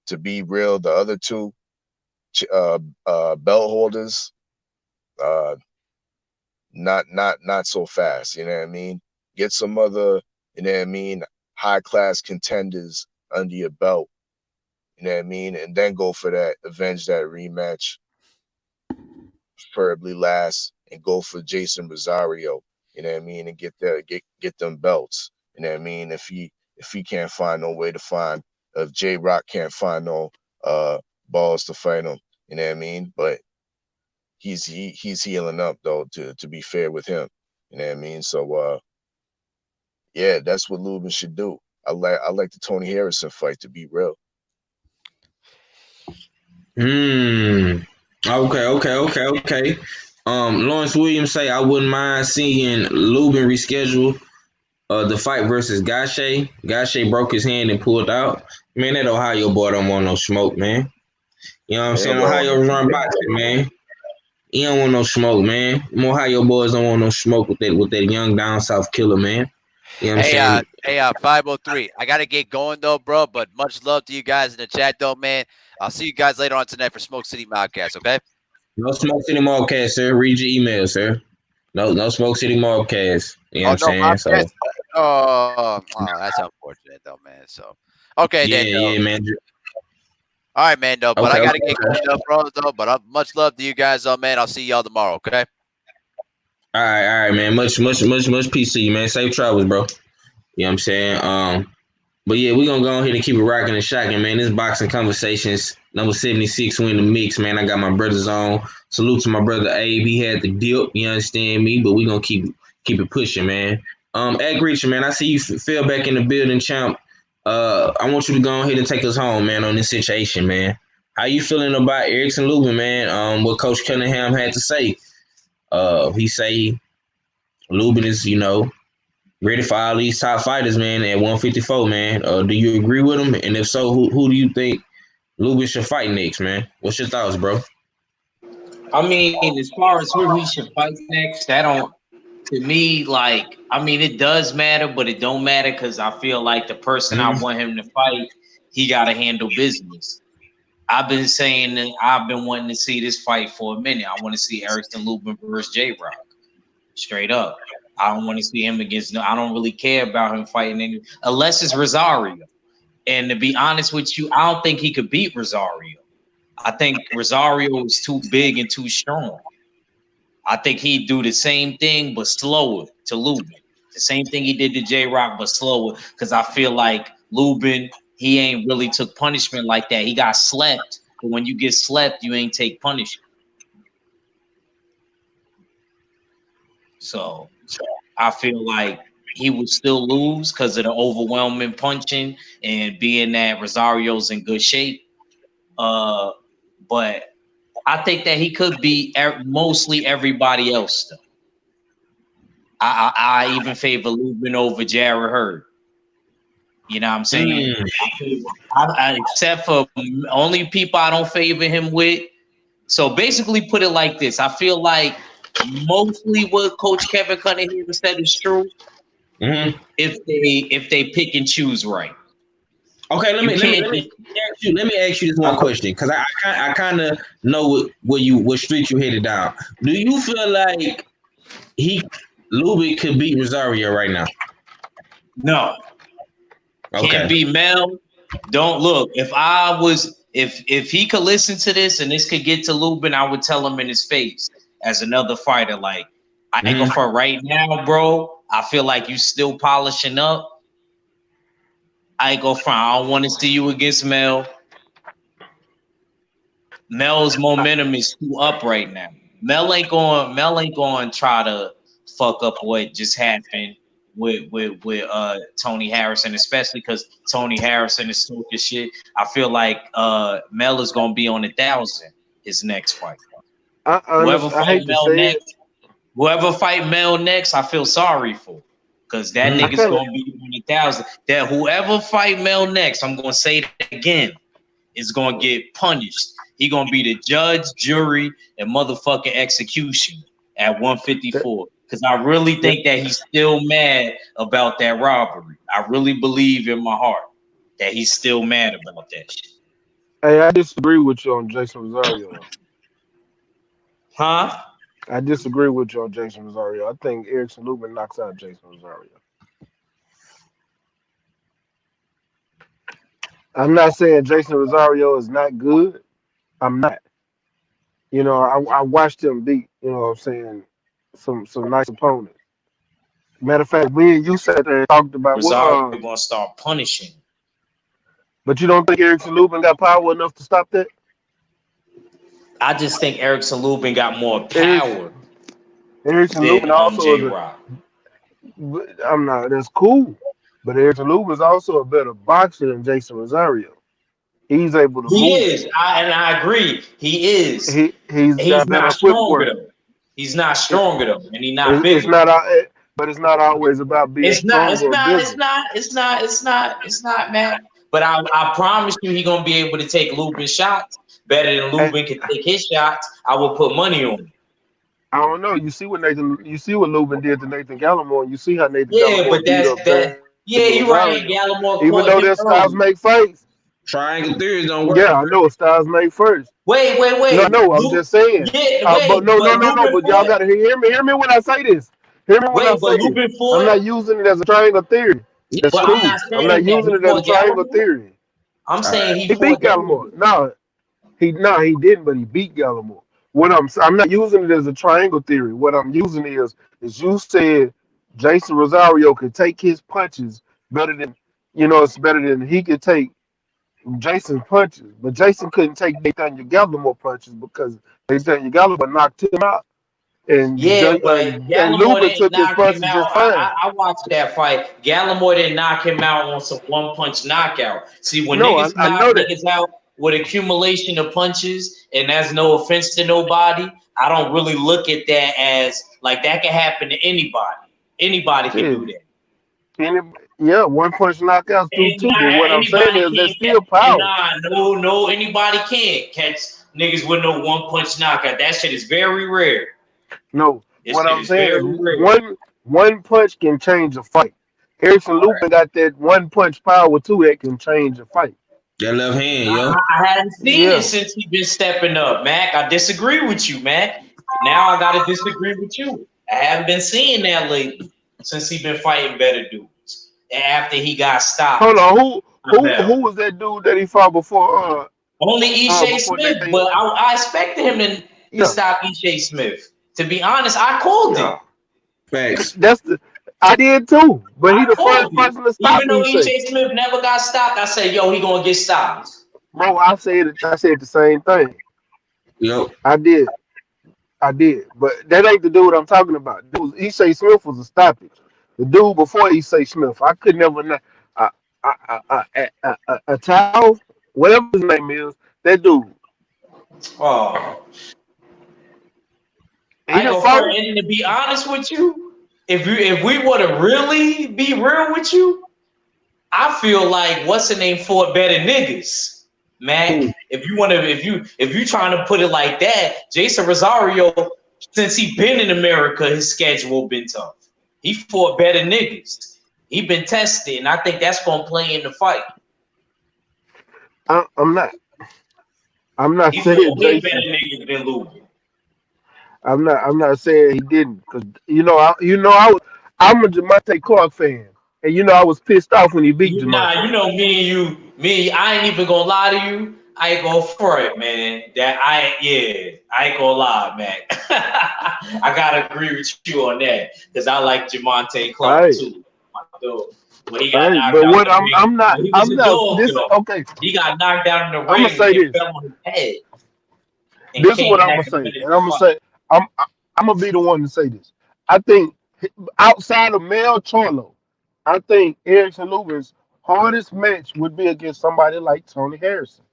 to be real, the other two belt holders, not so fast. You know what I mean? Get some other, you know what I mean, high class contenders under your belt. You know what I mean? And then go for that, avenge that rematch, preferably last, and go for Jason Rosario. You know what I mean? And get them belts. You know what I mean? If he can't find no way to find, if J Rock can't find no balls to fight him, you know what I mean? But he's healing up though, to be fair with him. You know what I mean? So yeah, that's what Lubin should do. I like the Tony Harrison fight, to be real. Okay. Lawrence Williams say I wouldn't mind seeing Lubin reschedule the fight versus Gache. Gache broke his hand and pulled out. Man, that Ohio boy don't want no smoke, man. You know what I'm saying? Ohio run boxing, man. He don't want no smoke, man. Them Ohio boys don't want no smoke with that young down south killer, man. You know what I'm saying? Hey, 503. I gotta get going though, bro. But much love to you guys in the chat, though, man. I'll see you guys later on tonight for Smoke City Mobcast. Okay. No Smoke City Mobcast, sir. Read your email, sir. No Smoke City Mobcast. You know what I'm saying? So that's unfortunate though, man. So okay, then. Yeah, man. All right, man. Though, but I gotta get going, bro. Though, but much love to you guys, though, man. I'll see y'all tomorrow. Okay. All right, man. Much peace to you, man. Safe travels, bro. You know what I'm saying? But yeah, we're gonna go ahead and keep it rocking and shocking, man. This boxing conversations, number 76, we in the mix, man. I got my brothers on. Salute to my brother Abe. He had the dip, you understand me, but we gonna keep it pushing, man. Ed Reacher, man, I see you fell back in the building, champ. I want you to go ahead and take us home, man, on this situation, man. How you feeling about Erickson Lubin, man? What Coach Cunningham had to say. He say Lubin is, ready for all these top fighters, man, at 154, man. Do you agree with him? And if so, who do you think Lubin should fight next, man? What's your thoughts, bro? I mean, as far as who he should fight next, that don't, to me, like, I mean, it does matter, but it don't matter because I feel like the person I want him to fight, he got to handle business. I've been saying that I've been wanting to see this fight for a minute. I want to see Erickson Lubin versus J Rock. Straight up. I don't want to see him against I don't really care about him fighting unless it's Rosario. And to be honest with you, I don't think he could beat Rosario. I think Rosario is too big and too strong. I think he'd do the same thing but slower to Lubin. The same thing he did to J Rock but slower, because I feel like Lubin, he ain't really took punishment like that. He got slept, but when you get slept, you ain't take punishment. So I feel like he would still lose because of the overwhelming punching and being that Rosario's in good shape. But I think that he could beat mostly everybody else, though. I even favor Lubin over Jarrett Hurd. You know what I'm saying? Except for only people I don't favor him with. So basically, put it like this: I feel like mostly what Coach Kevin Cunningham said is true. If they pick and choose right. Okay, let me ask you this one question, because I kind of know what street you headed down. Do you feel like Lubin could beat Rosario right now? No. Okay. Can't beat Mel. Don't look. If he could listen to this and this could get to Lubin, I would tell him in his face as another fighter, like, I ain't go for right now, bro. I feel like you still polishing up. I ain't go front. I don't want to see you against Mel. Mel's momentum is too up right now. Mel ain't going to try to fuck up what just happened with Tony Harrison, especially because Tony Harrison is talking shit. I feel like Mel is gonna be on 1,000 his next fight. Whoever fight Mel next, I feel sorry for, because that nigga's gonna be on 1,000. That whoever fight Mel next, I'm gonna say that again, is gonna get punished. He gonna be the judge, jury, and motherfucking execution at 154. Because I really think that he's still mad about that robbery. I really believe in my heart that he's still mad about that shit. Hey, I disagree with you on Jason Rosario. Huh? I disagree with you on Jason Rosario. I think Erickson Lubin knocks out Jason Rosario. I'm not saying Jason Rosario is not good. I'm not. You know, I watched him beat. You know what I'm saying? Some nice opponents. Matter of fact, me and you sat there and talked about what. Rosario gonna start punishing. But you don't think Erickson Lubin got power enough to stop that? I just think Erickson Lubin got more Erickson, power Erickson than Lubin also J is Rock. I'm not. That's cool. But Erickson Lubin is also a better boxer than Jason Rosario. He's able to He move. is, and I agree. He is. He's He's got not better stronger footwork. though. He's not stronger though, and he's not It's bigger. not, but it's not always about being It's not. stronger It's or not. bigger. It's not. It's not. It's not. It's not, man. But I promise you, he gonna be able to take Lubin shots better than And Lubin can take his shots. I will put money on him. I don't know. You see what Lubin did to Nathan Gallimore. You see how Nathan Yeah, but Gallimore beat up Jason Yeah, you're Rosario. right. Gallimore Even caught though him their styles early. make fights. Triangle theories don't work. Yeah, I know styles make first. Wait. No, no, I'm just saying. Yeah, But wait, no, no, but no, no. Lubin But y'all fought. gotta hear me. Hear me when I say this. Hear me when I Wait, but say this. Lubin I'm fought. not using it as a triangle theory. Yeah, That's But I'm cool. not I'm not saying that using he it as a fought triangle Gallimore. theory. I'm saying he He fought beat Gallimore. Gallimore. He didn't, but he beat Gallimore. I'm not using it as a triangle theory. What I'm using is you said Jason Rosario could take his punches better than it's better than he could take Jason's punches, but Jason couldn't take Nathaniel Gallimore punches because Nathaniel Gallimore knocked him out, and Yeah, but and Gallimore Lubin didn't took his knock him punches out. just fine. I watched that fight. Gallimore didn't knock him out on some one punch knockout. See, when No, niggas I knock know that. niggas out with accumulation of punches, and that's no offense to nobody, I don't really look at that as like that can happen to anybody. Anybody can do that. Yeah, one punch knockouts do too. But what I'm saying Anybody is there's can't still catch. power. No, anybody can't catch niggas with no one punch knockout. That shit is very rare. No, This what shit I'm is saying very is rare. one punch can change a fight. Erickson Lubin got that one punch power too that can change a fight. That left hand, yo. I hadn't seen Yeah. it since he been stepping up, Mac. I disagree with you, Mac. Now I gotta disagree with you. I haven't been seeing that lately since he been fighting better dudes. And after he got stopped. Hold on, who was that dude that he fought before? Only Ishe Before Smith, Nathan. but I expected him to stop Ishe Smith. To be honest, I called him. Facts. I did too, but he the first person to stop Even though Ishe. Ishe Smith never got stopped, I said, "Yo, he gonna get stopped." Bro, I said the same thing. Yep. I did, but that ain't the dude I'm talking about. Dude, Ishe Smith was a stoppage. The dude before Ishe Smith, I could never a towel, whatever his name is, that dude. Oh, He I go for it. And to be honest with you, if we were to really be real with you, I feel like what's the name fought better niggas, man. If you trying to put it like that, Jason Rosario, since he been in America, his schedule been tough. He fought better niggas. He been tested, and I think that's gonna play in the fight. I'm not He saying fought way Jason. better niggas than Lubin. I'm not saying he didn't, because I'm a Jamonte Clark fan, and I was pissed off when he beat Jamonte. Me, I ain't even gonna lie to you. I ain't gonna front, man. I ain't gonna lie, man. I gotta agree with you on that because I like Jamonte Clark too. When he got knocked but out what in the ring. I'm not. This okay. He got knocked out in the ring. I'm gonna say this. Fell on his head. This is what I'm gonna say, and I'm gonna say I'm gonna be the one to say this. I think outside of Mel Charlo, I think Erickson Lubin's hardest match would be against somebody like Tony Harrison,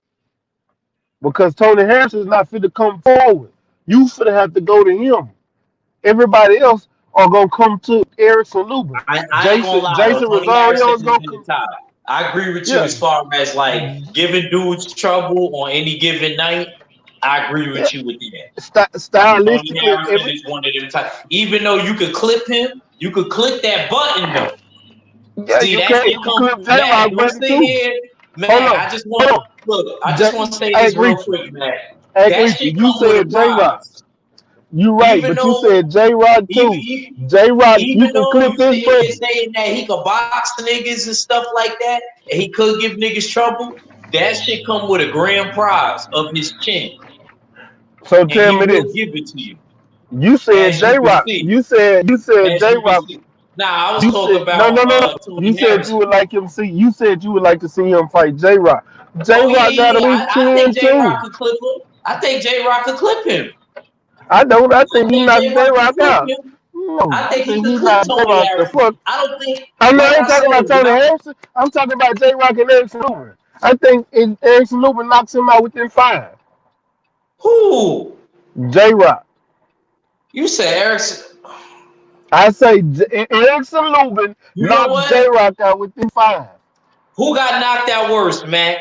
because Tony Harrison is not fit to come forward. You should have to go to him. Everybody else are gonna come to Erickson Lubin. I ain't gonna lie, Jason Rosario is gonna come. I agree with you as far as like giving dudes trouble on any given night. I agree with you with that. Stylistically, Tony is one of them types. Even though you could clip him, you could click that button though. Yeah, see, you can't clip J-Rock button too. Man, I just want to say this real quick, man. You said J-Rock. You right, but you said J-Rock too. J-Rock, you can clip this button. Saying that he could box niggas and stuff like that, and he could give niggas trouble. that shit come with a grand prize of his chin, So and tell he me will this. give it to you, You said as you J can Rock. see. You said As J you can Rock. see. Now I was You talking said no, about no, no, no. You Tony said you Harrison. would like him see. You said you would like to see him fight J Rock. J Oh yeah, Rock got yeah, a yeah. weak I think chin J Rock too. could clip him. I think J Rock could clip him. I don't. I I think he think knocked J J Rock could Rock clip out. him. No, I I think he think could he clip knocked J Tony Rock the Harrison. fuck. I don't think, I'm not like ain't I talking said, about when Tony Harrison. I'm talking about J Rock and Erickson Lubin. I think Erickson Lubin knocks him out within 5. who J Rock. you said Erickson. I say Erickson Lubin You know knocks J what? Rock out within 5. Who got knocked out worse, man?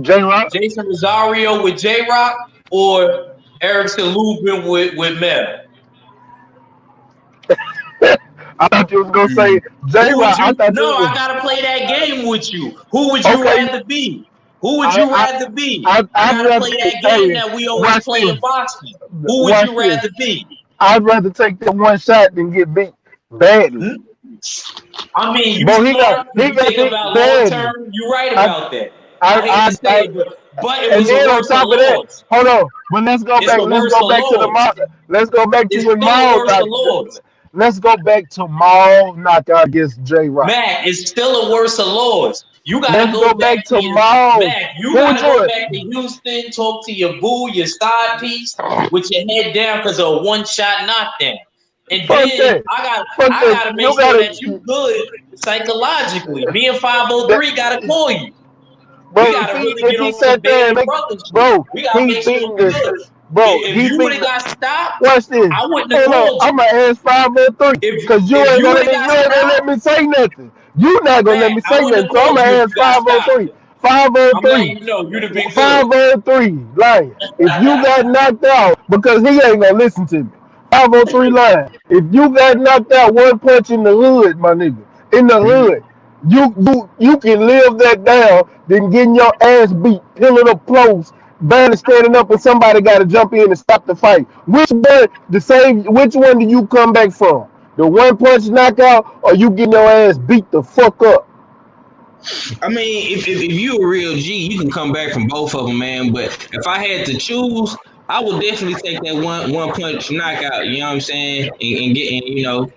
J Rock. Jason Rosario with J Rock or Erickson Lubin with Mel? I thought you was gonna say Mm. J Who would Rock. I you? thought No, you I was gotta play that game with you. Who would you okay. rather be? Who would I you I rather be? I I'd gotta rather play that game hey that we always watch play in this. boxing. Who would Watch you this. rather be? I'd rather take that one shot than get beat badly. Hmm? I mean, you Bro, smart he because you got think beat about long badly. term. You're right I about that. I hate to I say it, but it and was a then on worse of top of that, laws. hold on. But let's go It's back. a Let's worse go of back to the laws. mall. Let's go back to It's when still a Maul worse knocked. of laws. Let's go back to Maul knockout against J Rock. Mac, it's still a worse of laws. You gotta Let's go go back back to to your Maul. Mac. You Who would gotta go you? back to Houston, talk to your boo, your side piece, with your head down because of a one shot knockdown. And Fuck then that. I Fuck I that. gotta make You sure gotta. that you good psychologically. Me and That, 503 gotta call you. We bro, gotta really if get he on some sat there and band of make, brother shit. bro, We gotta he make sure beating we this, good. bro, If he you would beating. have got stopped, Watch this. I wouldn't have Hold on, called I'm you. gonna ask 503 because If you would have got you ain't gonna stopped, let me say nothing. You not gonna let Mac, me I say wouldn't nothing. have So I'm called gonna you if ask you got stopped. 503, I'm letting 503, you know you'd have been good. 503, lying. If you got knocked out, because he ain't gonna listen to me. 503 lying. If you got knocked out one punch in the hood, my nigga, in the hood, you can live that down than getting your ass beat, pillar up close, barely standing up, and somebody got to jump in and stop the fight. Which one do you come back from? The one punch knockout, or you getting your ass beat the fuck up? I mean, if you a real G, you can come back from both of them, man. But if I had to choose, I would definitely take that one punch knockout. You know what I'm saying? And get and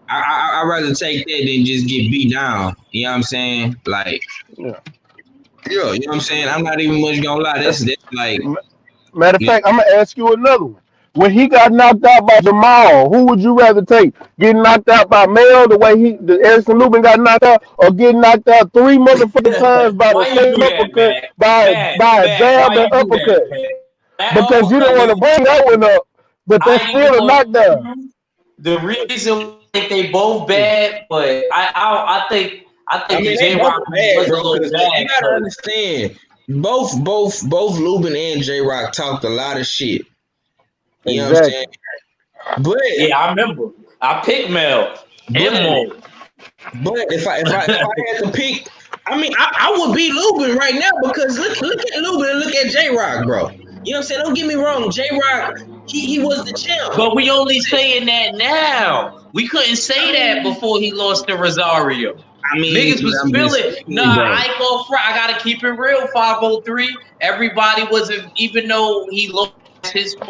I'd rather take that than just get beat down. You know what I'm saying? Like, Yeah. yeah, you know what I'm saying? I'm not even much gonna lie. That's like, Matter of yeah, fact, I'm gonna ask you another one. When he got knocked out by Jamal, who would you rather take? Getting knocked out by Mel the way the Erickson Lubin got knocked out, or getting knocked out 3 motherfucking times by the Why you same do that, uppercut, Mac? Mac, by a Mac, jab why and you do that, uppercut? Mac? That Because you don't uppercut want to was bring that one up, but that's I ain't still a gonna knockdown. the reason I think they both bad, but I I think the mean, they J both Rock bad, was a bro. little Because you bad gotta because understand, both Lubin and J Rock talked a lot of shit. You know what I'm saying? Exactly. But yeah, I remember. I picked Mel and but Mo. but if I had to pick, I mean, I would be Lubin right now because look at Lubin and look at J Rock, bro. You know what I'm saying? Don't get me wrong, J Rock, he was the champ. But we only saying that now. We couldn't say that before he lost to Rosario. I mean, Niggas was I'm just feeling, nah, saying, bro. I ain't gonna front. I gotta keep it real, 503. Everybody wasn't, even though he lost his fault,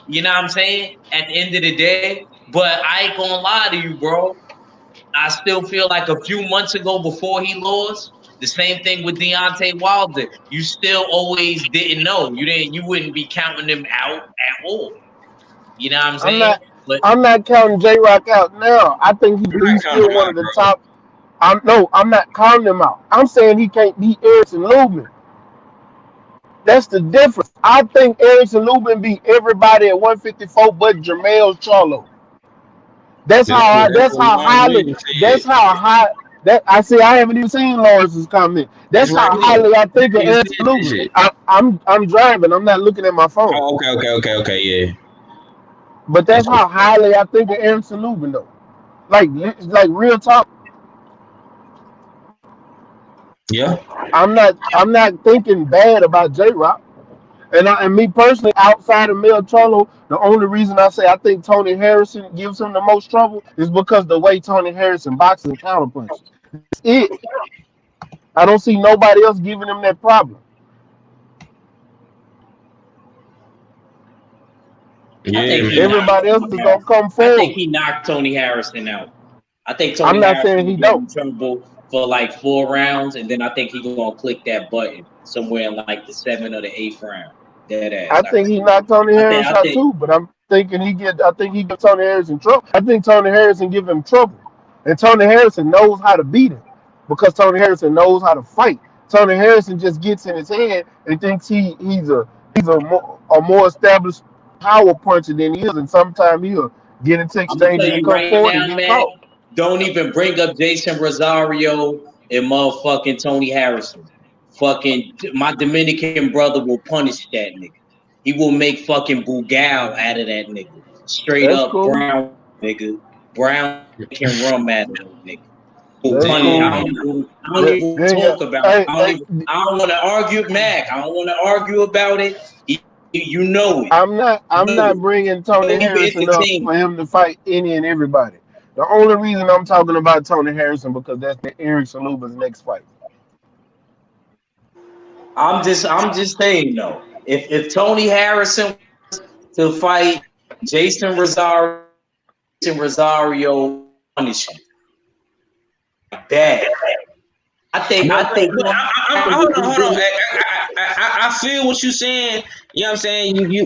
you know what I'm saying? At the end of the day. But I ain't gonna lie to you, bro. I still feel like a few months ago before he lost, the same thing with Deontay Wilder. You still always didn't know. You wouldn't be counting him out at all. You know what I'm I'm saying? not. But I'm not counting J Rock out now. I think I'm not he's counting still him one of out, the bro. top. I'm not counting him out. I'm saying he can't beat Erickson Lubin. That's the difference. I think Erickson Lubin beat everybody at 154 but Jermell Charlo. That's That's what how Lawrence highly Williams that's said. how high that I see. I haven't even seen Lawrence's comment. It's That's right how here. highly I think of Nigga said Erickson that Lubin. shit. I'm driving. I'm not looking at my phone. Oh, okay, yeah. But That's that's how highly I think of Erickson Lubin though. Like real talk. yeah. I'm not thinking bad about J Rock. And me personally, outside of Mel Cholo, the only reason I say I think Tony Harrison gives him the most trouble is because the way Tony Harrison boxes and counterpunches. That's it. I don't see nobody else giving him that problem. I Yeah, think he man. knocked Everybody else Tony is gonna Harrison. come I think forward. he knocked Tony Harrison out. I think I'm Tony not Harrison saying will he get don't. in trouble for like 4 rounds, and then I think he gonna click that button somewhere in like the 7th or the 8th round. Dead ass. I think he knocked Tony Harris I out think too, but I'm thinking I think he gives Tony Harris in trouble. I think Tony Harrison give him trouble. And Tony Harrison knows how to beat him because Tony Harrison knows how to fight. Tony Harrison just gets in his head and thinks he's a more established power puncher than he is, and sometimes he'll get into I'm gonna tell exchanges and you come right forward and now, get Mac. caught. Don't even bring up Jason Rosario and motherfucking Tony Harrison. Fucking my Dominican brother will punish that nigga. He will make fucking Bugal out of that nigga. Straight That's up cool. brown nigga. Brown can rum out of that nigga. Will That's punish. cool. I don't even Then talk about it. hey, hey, I don't want to argue, Mac. I don't want to argue about it. You know it. You I'm know not it. bringing Tony Don't even Harrison up entertain for it. him to fight any and everybody. The only reason I'm talking about Tony Harrison because that's the Eric Saluba's next fight. I'm just saying though. If Tony Harrison to fight Jason Rosario punish him bad. I think Hold on, hold on. I feel what you're saying. You know what I'm saying? You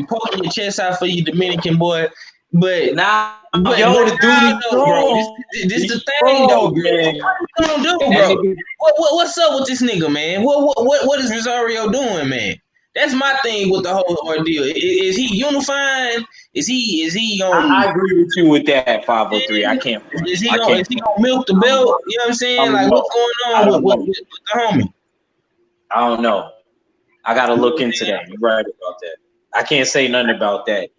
poking your chest out for your Dominican boy, but nah, but yo, the dude is though, bro. strong. This He's the thing though. strong, man. What you gonna do, That bro? nigga, What's up with this nigga, man? What is Rosario doing, man? That's my thing with the whole ordeal. Is he unifying? Is he I agree with you with that 503. I can't front. is he I gonna can't is he front. gonna milk the I don't belt? know. You know what I'm I saying? don't Like know. what's going I on don't with know. the homie? I don't know. I gotta look into that. You're right about that. I can't say nothing about that.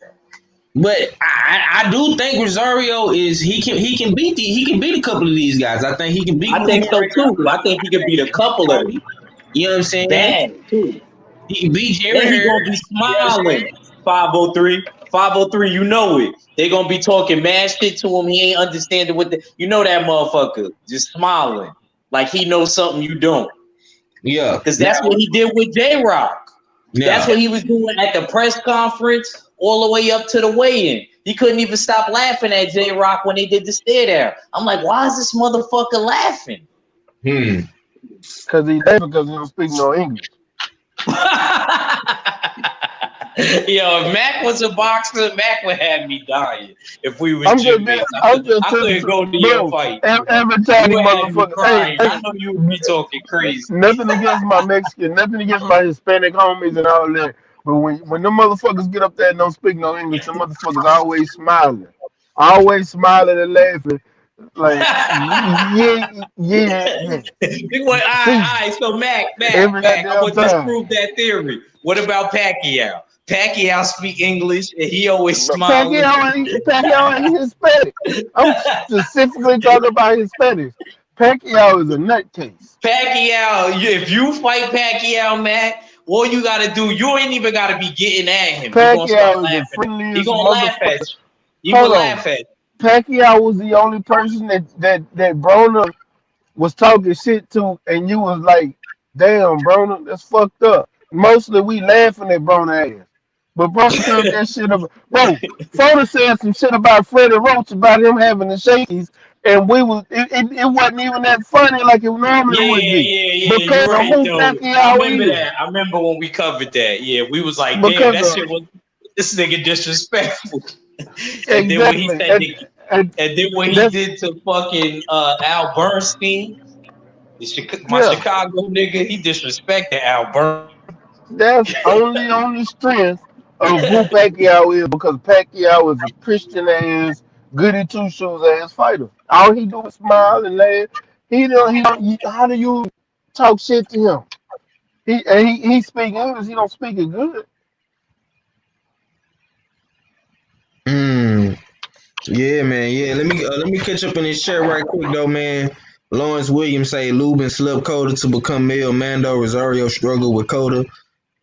But I do think Rosario is he can beat a couple of these guys. I think he can beat I think Lubin so right too. I think he could beat a couple of them. You know what I'm saying? Bad too. He can beat And Jerry he Harris. gonna be You know what I'm saying? smiling. 503. 503, you know it. They gonna be talking mad shit to him. He ain't understanding what you know that motherfucker. Just smiling. Like he knows something you don't. Yeah. Because that's what he did with J-Rock. That's Yeah. what he was doing at the press conference all the way up to the weigh-in. He couldn't even stop laughing at J-Rock when they did the stare down. I'm like, why is this motherfucker laughing? Because he don't speak no English. Yo, if Mac was a boxer, Mac would have me dying if we were I'm just, gym mates. I'm just I couldn't go to your bro. fight. Every time You you would have me motherfucker, crying. I know you would be talking crazy. nothing against my Mexican, nothing against my Hispanic homies and all that. But when them motherfuckers get up there and don't speak no English, them motherfuckers always smiling and laughing. Like yeah. All See, right. So Mac, every I'm goddamn gonna time. disprove that theory. What about Pacquiao? Pacquiao speak English and he always No, smiling. Pacquiao ain't Hispanic. I'm specifically talking about Hispanics. Pacquiao is a nutcase. Pacquiao, if you fight Pacquiao, Mac, all you gotta do, you ain't even gotta be getting at him. He gonna start Pacquiao is the laughing. He friendliest gonna laugh at motherfucker. you. He Hold gonna on. laugh at you. Pacquiao was the only person that Broner was talking shit to, and you was like, "Damn, Broner, that's fucked up." Mostly we laughing at Broner ass, but Broner said that shit about bro. Broner said some shit about Freddie Roach about him having the shakies, and it wasn't even that funny like it normally would be Yeah. because You're of right who though. I Pacquiao remember is. that. I remember when we covered that. Yeah, we was like, damn, Because that of shit was this nigga disrespectful. And then when he exactly, said and then what he that's did to fucking Al Bernstein, my yeah. Chicago nigga, he disrespected Al Bernstein. That's only on the strength of who Pacquiao is because Pacquiao is a Christian ass, goody two shoes ass fighter. All he do is smile and laugh. How do you talk shit to him? He speak English. He don't speak it good. Yeah, man. Yeah, let me catch up in this chat right quick though, man. Lawrence Williams say Lubin slept Coda to become male. Mando Rosario struggled with Coda,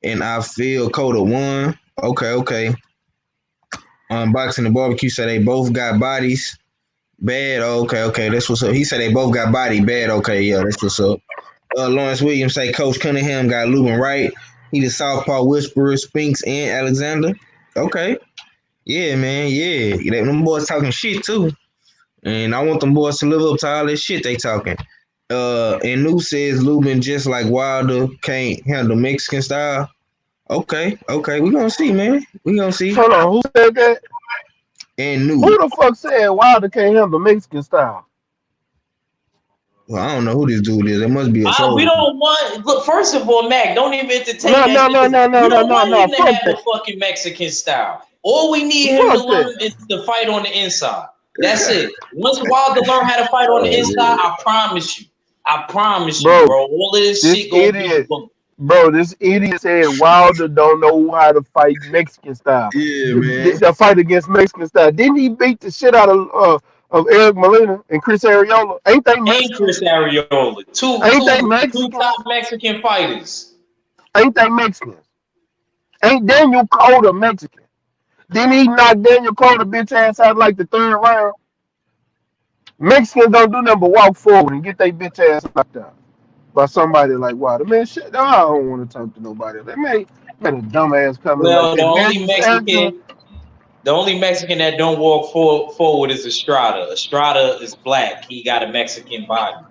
and I feel Coda won. Okay. Boxing and barbecue say they both got bodies. Bad. Okay. That's what's up. He said they both got body. Bad. Okay, yeah, that's what's up. Lawrence Williams say Coach Cunningham got Lubin right. He the southpaw whisperer, Spinks and Alexander. Okay. Yeah, man. Yeah. Them boys talking shit too. And I want them boys to live up to all this shit they talking. And New says Lubin just like Wilder can't handle Mexican style. Okay. We gonna see, man. We gonna see. Hold on, who said that? And New. Who the fuck said Wilder can't handle Mexican style? Well, I don't know who this dude is. It must be a troll. We don't want. Look, first of all, Mac, don't even entertain No. We don't want him to Fuck have that. a fucking Mexican style. All we need him to learn is to fight on the inside. That's it. Once Wilder learn how to fight on the inside, I promise you, bro. All of this shit gonna be. Bro, this idiot said Wilder don't know how to fight Mexican style. Yeah, man. The fight against Mexican style. Didn't he beat the shit out of Eric Molina and Chris Arreola? Ain't they Mexican? Chris Arreola. Two top Mexican fighters. Ain't they Mexicans? Ain't Daniel Cotto Mexican? Didn't he knock Daniel Cotto bitch ass out like the third round? Mexicans don't do nothing but walk forward and get their bitch ass knocked out by somebody like Wilder. Man, shit, I don't want to talk to nobody. They made a dumbass comment. Well, like the only Mexican that don't walk forward is Estrada. Estrada is black. He got a Mexican body.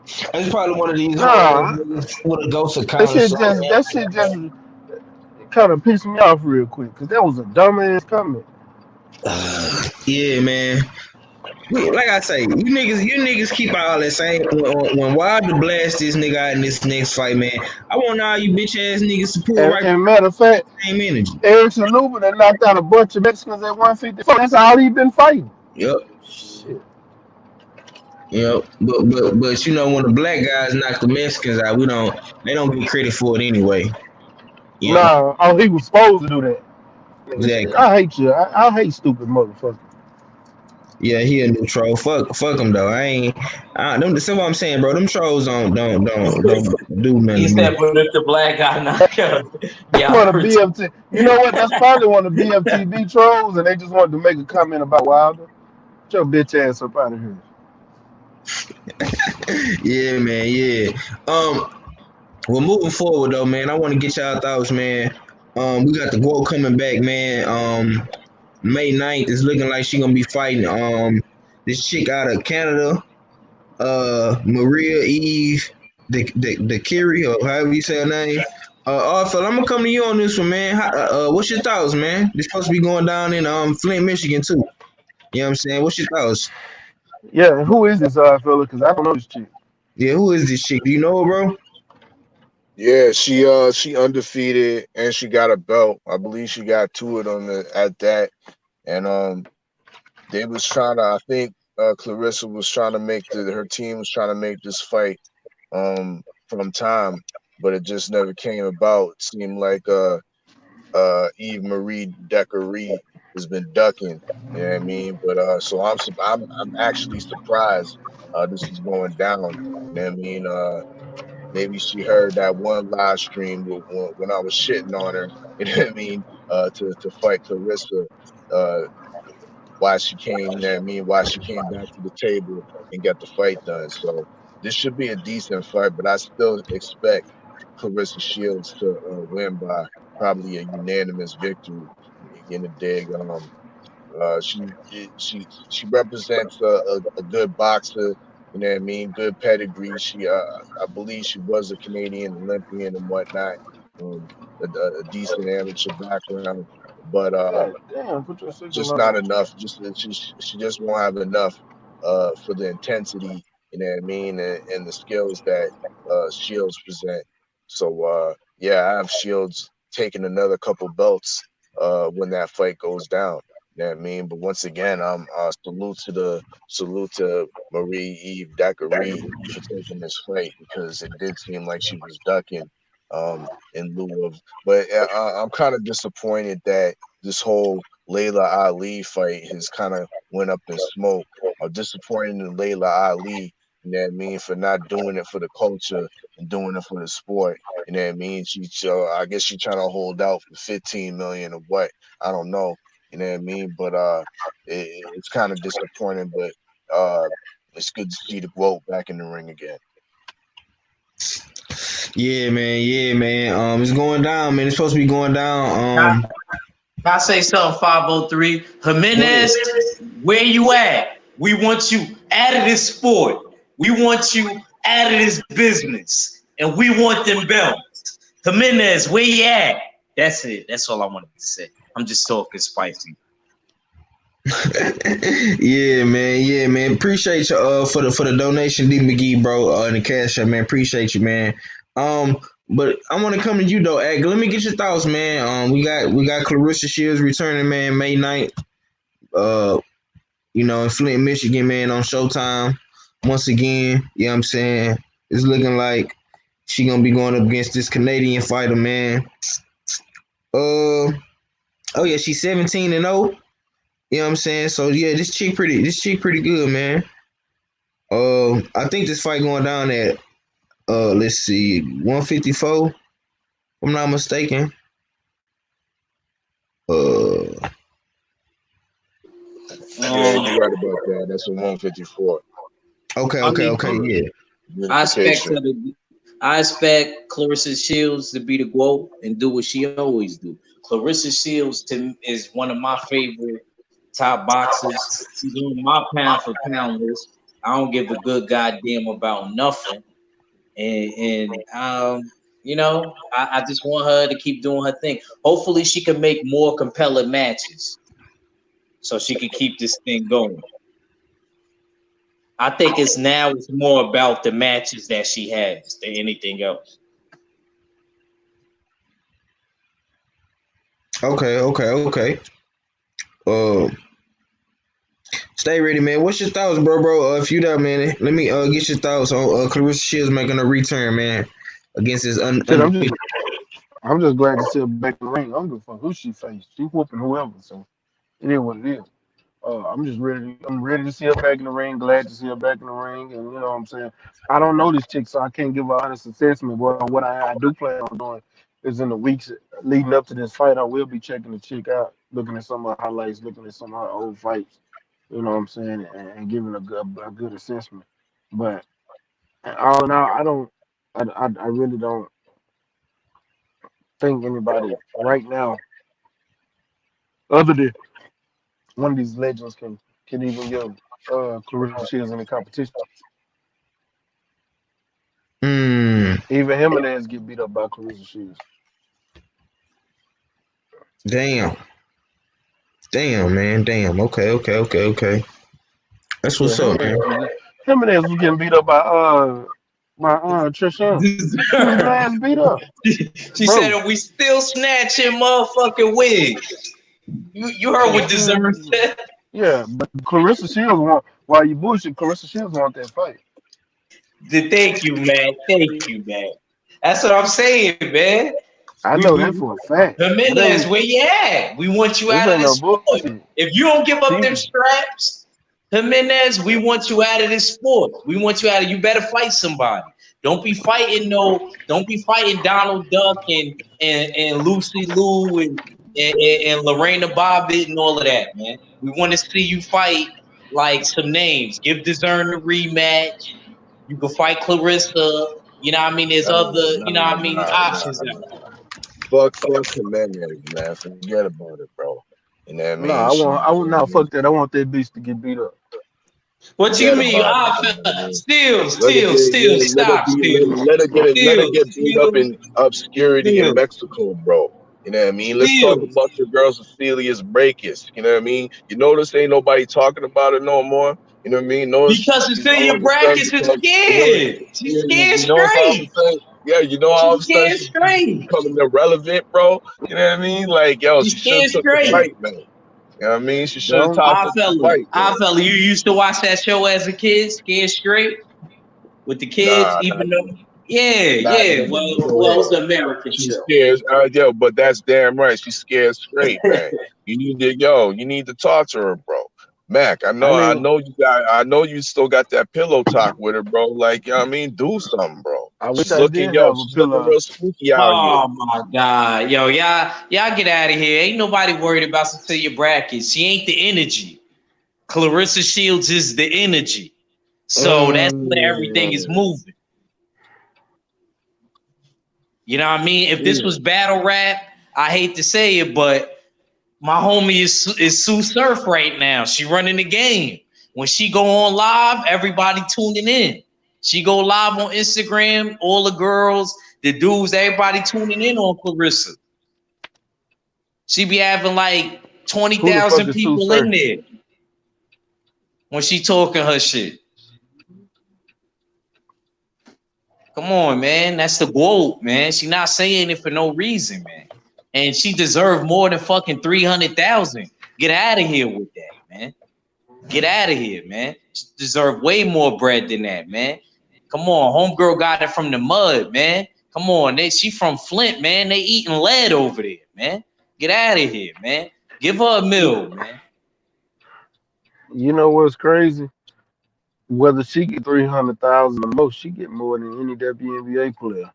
It's probably one of these with a ghost account. That shit just kind of pissed me off real quick because that was a dumbass comment. Yeah, man. Like I say, you niggas keep all that same. When Wilder blast this nigga out in this next fight, man, I want all you bitch ass niggas to pull right. And matter of fact, same energy. Erickson Lubin that knocked out a bunch of Mexicans at 155. That's all he been fighting. Yep. Shit. Yep. But you know when the black guys knock the Mexicans out, they don't get credit for it anyway. You know? He was supposed to do that. Exactly. I hate you. I hate stupid motherfuckers. Yeah, he a new troll. Fuck him though. That's what I'm saying, bro. Them trolls don't do nothing. He said, but if the black guy knock out, BFT. You know what? That's probably one of the BFTB trolls, and they just wanted to make a comment about Wilder. Get your bitch ass up out of here. Yeah, man. Yeah. Well, moving forward though, man. I want to get y'all thoughts, man. We got the GOAT coming back, man. May 9th is looking like she gonna be fighting this chick out of Canada, Maria Eve the Kiri, or however you say her name. Phil, I'm gonna come to you on this one, man. What's your thoughts, man? This supposed to be going down in Flint, Michigan too. You know what I'm saying? What's your thoughts? Yeah, who is this fella? Because I don't know this chick. Yeah, who is this chick? Do you know her, bro? Yeah, she undefeated and she got a belt. I believe she got 2 of them at that. And they was trying to. I think Clarissa was trying to her team was trying to make this fight from time, but it just never came about. It seemed like Eve Marie Decker-Reed has been ducking. You know what I mean? But so I'm actually surprised this is going down. You know what I mean? Maybe she heard that one live stream when I was shitting on her, you know what I mean, to fight Clarissa, why she came, you know what I mean, why she came back to the table and got the fight done. So this should be a decent fight, but I still expect Clarissa Shields to win by probably a unanimous victory. In the dig, she represents a good boxer. You know what I mean? Good pedigree. I believe she was a Canadian Olympian and whatnot. A decent amateur background, but just not enough. She just won't have enough for the intensity. You know what I mean? And the skills that Shields present. So yeah, I have Shields taking another couple belts when that fight goes down. You know what I mean? But once again, salute to Marie Eve Decker-Reed for taking this fight because it did seem like she was ducking in lieu of. But I'm kind of disappointed that this whole Layla Ali fight has kind of went up in smoke. I'm disappointed in Layla Ali. You know what I mean? For not doing it for the culture and doing it for the sport. You know what I mean? I guess she's trying to hold out for 15 million or what? I don't know. You know what I mean? But it's kind of disappointing. But It's good to see the GOAT back in the ring again. Yeah, man. Yeah, man. It's going down, man. It's supposed to be going down. If I say something, 503, Jimenez, where you at? We want you out of this sport. We want you out of this business. And we want them belts. Jimenez, where you at? That's it. That's all I wanted to say. I'm just talking spicy. Yeah, man. Yeah, man. Appreciate you for the donation, D McGee, bro, and the cash app, man. Appreciate you, man. But I want to come to you though, Ag. Let me get your thoughts, man. We got Clarissa Shields returning, man, May 9th. In Flint, Michigan, man, on Showtime. Once again, you know what I'm saying? It's looking like she gonna be going up against this Canadian fighter, man. Oh yeah, she's 17-0. You know what I'm saying? So yeah, this chick pretty good, man. I think this fight going down at let's see, 154. If I'm not mistaken. Yeah, you're right about that. That's a 154. Okay, yeah. I expect Clarissa Shields to be the GOAT and do what she always do. Clarissa Shields is one of my favorite top boxers. She's on my pound for pound list. I don't give a good goddamn about nothing. And I just want her to keep doing her thing. Hopefully she can make more compelling matches so she can keep this thing going. I think it's more about the matches that she has than anything else. Okay. Stay ready, man. What's your thoughts, bro? If you there, man, let me get your thoughts on Clarissa Shields making a return, man, against his I'm just glad to see her back in the ring. I don't give a fuck who she faced. She whooping whoever, so it is what it is. I'm ready to see her back in the ring. Glad to see her back in the ring, and you know what I'm saying. I don't know this chick, so I can't give her honest assessment. But what I do plan on doing is in the weeks leading up to this fight, I will be checking the chick out, looking at some of her highlights, looking at some of her old fights. You know what I'm saying, and giving a good assessment. But all in all, I really don't think anybody right now, other than one of these legends, can even give Clarissa Shields any competition. Even Jimenez get beat up by Clarissa Shields. Damn, man. Damn. Okay. That's what's up, man. Jimenez was getting beat up by Trisha. She was getting ass beat up. She said, "We still snatching motherfucking wigs." You heard what Deserve said? Yeah, but Clarissa Shields want. While you bullshit, Clarissa Shields want that fight. Thank you, man. That's what I'm saying, man. I know that for a fact. Jimenez, where you at? We want you out of this sport. If you don't give up them straps, Jimenez, we want you out of this sport. We want you out of. You better fight somebody. Don't be fighting Donald Duck and Lucy Liu and Lorena Bobbitt and all of that, man. We want to see you fight like some names. Give Discern a rematch. You can fight Clarissa. You know what I mean? There's options out there. Fuck Jimenez, man. Forget about it, bro. You know what I mean? Fuck that. I want that bitch to get beat up. What you mean? Still, stop. Let her get beat up in obscurity in Mexico, bro. You know what I mean? Let's talk about your girl Cecilia's Brækhus. You know what I mean? You notice ain't nobody talking about it no more. You know what I mean? Because Cecilia Brækhus is scared. She's scared straight. Yeah, you know how I'm saying she's becoming irrelevant, bro. You know what I mean? Like, yo, she should have took the fight, man. You know what I mean? She should have topped the fight. Fella, you used to watch that show as a kid, Scared Straight, with the kids, Well, it's the American show. Scared, but that's damn right. She's scared straight, man. You need to talk to her, bro. Mac, I know you still got that pillow talk with her, bro. Like, you know what I mean? Do something, bro. She's looking real spooky out here. My God. Yo, y'all get out of here. Ain't nobody worried about Cecilia Brækhus. She ain't the energy. Clarissa Shields is the energy. So that's where everything is moving. You know what I mean? If this was battle rap, I hate to say it, but my homie is Sue Surf right now. She running the game. When she go on live, everybody tuning in. She go live on Instagram, all the girls, the dudes, everybody tuning in on Clarissa. She be having like 20,000 people in there when she talking her shit. Come on, man. That's the GOAT, man. She not saying it for no reason, man. And she deserved more than fucking 300,000. Get out of here with that, man. Get out of here, man. She deserved way more bread than that, man. Come on, homegirl got it from the mud, man. Come on, she from Flint, man. They eating lead over there, man. Get out of here, man. Give her a meal, man. You know what's crazy? Whether she get 300,000 or more, she get more than any WNBA player.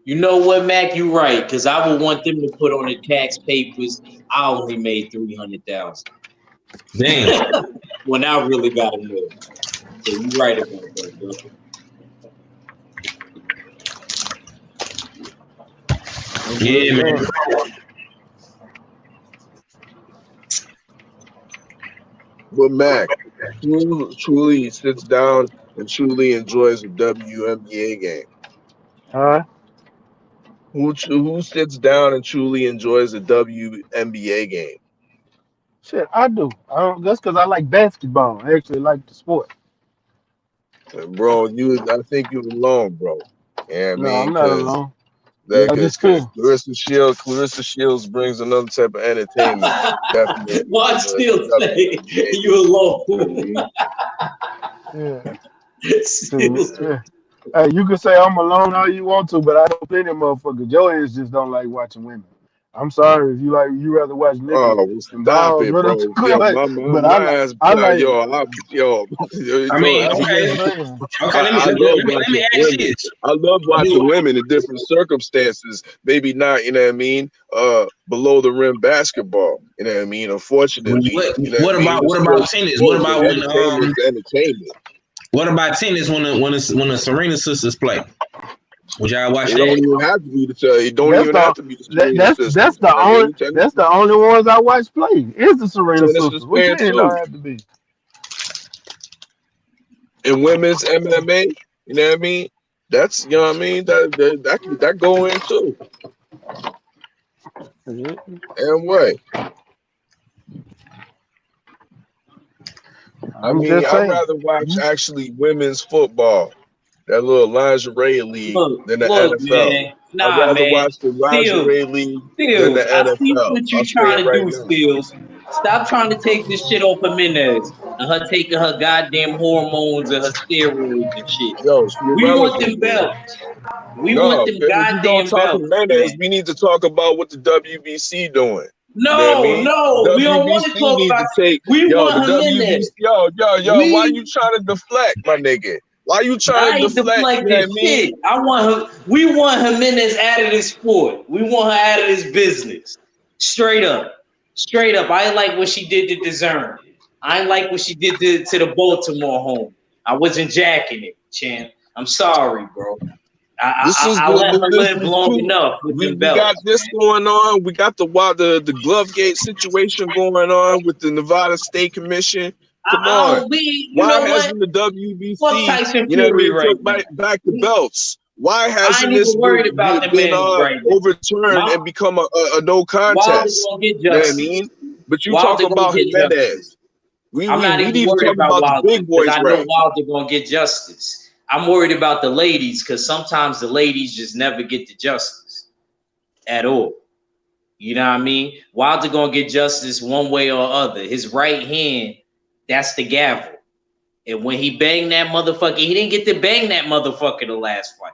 You know what, Mac? You right, because I would want them to put on the tax papers. I only made 300,000. Damn. When I really got a million. So you right about that, bro. Yeah, man. But Mac, who truly sits down and truly enjoys a WNBA game? Huh? Who sits down and truly enjoys a WNBA game? Shit, I do. That's because I like basketball. I actually like the sport. Bro, I think you're alone, bro. Yeah, No, I'm not alone. Because Clarissa Shields brings another type of entertainment. Definitely. Why still say you alone? Yeah. Hey, you can say I'm alone all you want to, but I don't plenty of motherfuckers. Your ass just don't like watching women. I'm sorry if you rather watch niggas. Oh, well, stop it, bro. Yo, my ass, I mean, okay, let me ask this. I love watching women in different circumstances. Maybe not, you know what I mean, below the rim basketball. You know what I mean? Unfortunately. What about tennis? What about when entertainment? What about tennis when the Serena sisters play? Would y'all watch that? Don't even have to be the That's the only ones I watch play. Is the Serena sisters. Which it don't have to be. In women's MMA, you know what I mean? That's, you know what I mean? That go in too. And what? I'd rather watch actually women's football. That little lingerie league than the NFL. Man. I'd rather watch the lingerie league than the NFL. I see what you're trying to do, Steels. Stop trying to take this shit off of Menez and her taking her goddamn hormones and her steroids and shit. Yo, we want them belts. We want them goddamn belts. We need to talk about what the WBC doing. No, we don't want to talk about. We want Jimenez. Yo, why you trying to deflect, my nigga? Why you trying to deflect this shit? We want Jimenez out of this sport. We want her out of this business. Straight up. I ain't like what she did to DeZern. I ain't like what she did to the Baltimore home. I wasn't jacking it, champ. I'm sorry, bro. I let her live long enough. We got this going on. We got the Glovegate situation going on with the Nevada State Commission. Come on. Why hasn't the WBC, back the belts? Why hasn't this been overturned and become a no contest? You know what I mean? But you talk about Jimenez. We need to talk about the big boys. I know Wilder gonna get justice. I'm worried about the ladies because sometimes the ladies just never get the justice at all. You know what I mean? Wilder gonna get justice one way or other. His right hand, that's the gavel. And when he banged that motherfucker, he didn't get to bang that motherfucker the last fight.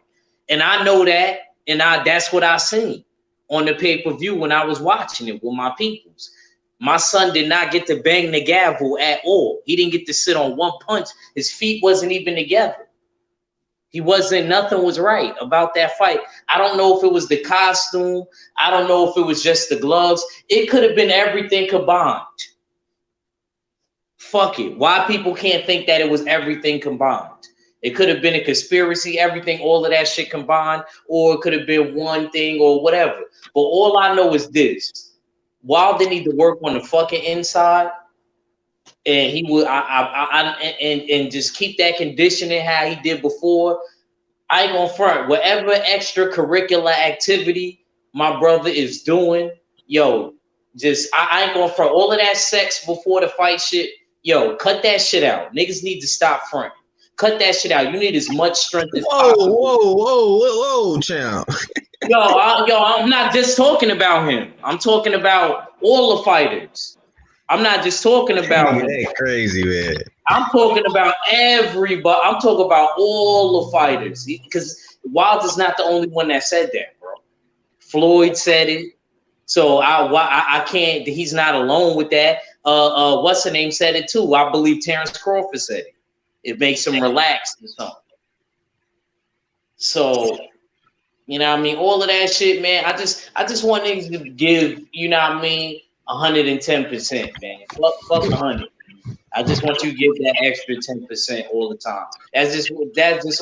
And I know that, and that's what I seen on the pay-per-view when I was watching it with my peoples. My son did not get to bang the gavel at all. He didn't get to sit on one punch. His feet wasn't even together. Nothing was right about that fight. I don't know if it was the costume. I don't know if it was just the gloves. It could have been everything combined. Fuck it. Why people can't think that it was everything combined? It could have been a conspiracy, everything, all of that shit combined, or it could have been one thing or whatever. But all I know is this: Wilder need to work on the fucking inside, and he would, and just keep that conditioning how he did before. I ain't gonna front. Whatever extracurricular activity my brother is doing, yo, just I ain't gonna front. All of that sex before the fight shit, yo, cut that shit out. Niggas need to stop fronting. Cut that shit out. You need as much strength as possible. Whoa, champ. I'm not just talking about him. I'm talking about all the fighters. I'm not just talking about him. That's crazy, man. I'm talking about everybody. I'm talking about all the fighters. Because Wilder's not the only one that said that, bro. Floyd said it. So I can't. He's not alone with that. What's the name said it too? I believe Terrence Crawford said it. It makes him relax or something. So, you know what I mean? All of that shit, man. I just want niggas to give, you know what I mean, 110%, man. Fuck 100. I just want you to give that extra 10% all the time. That's just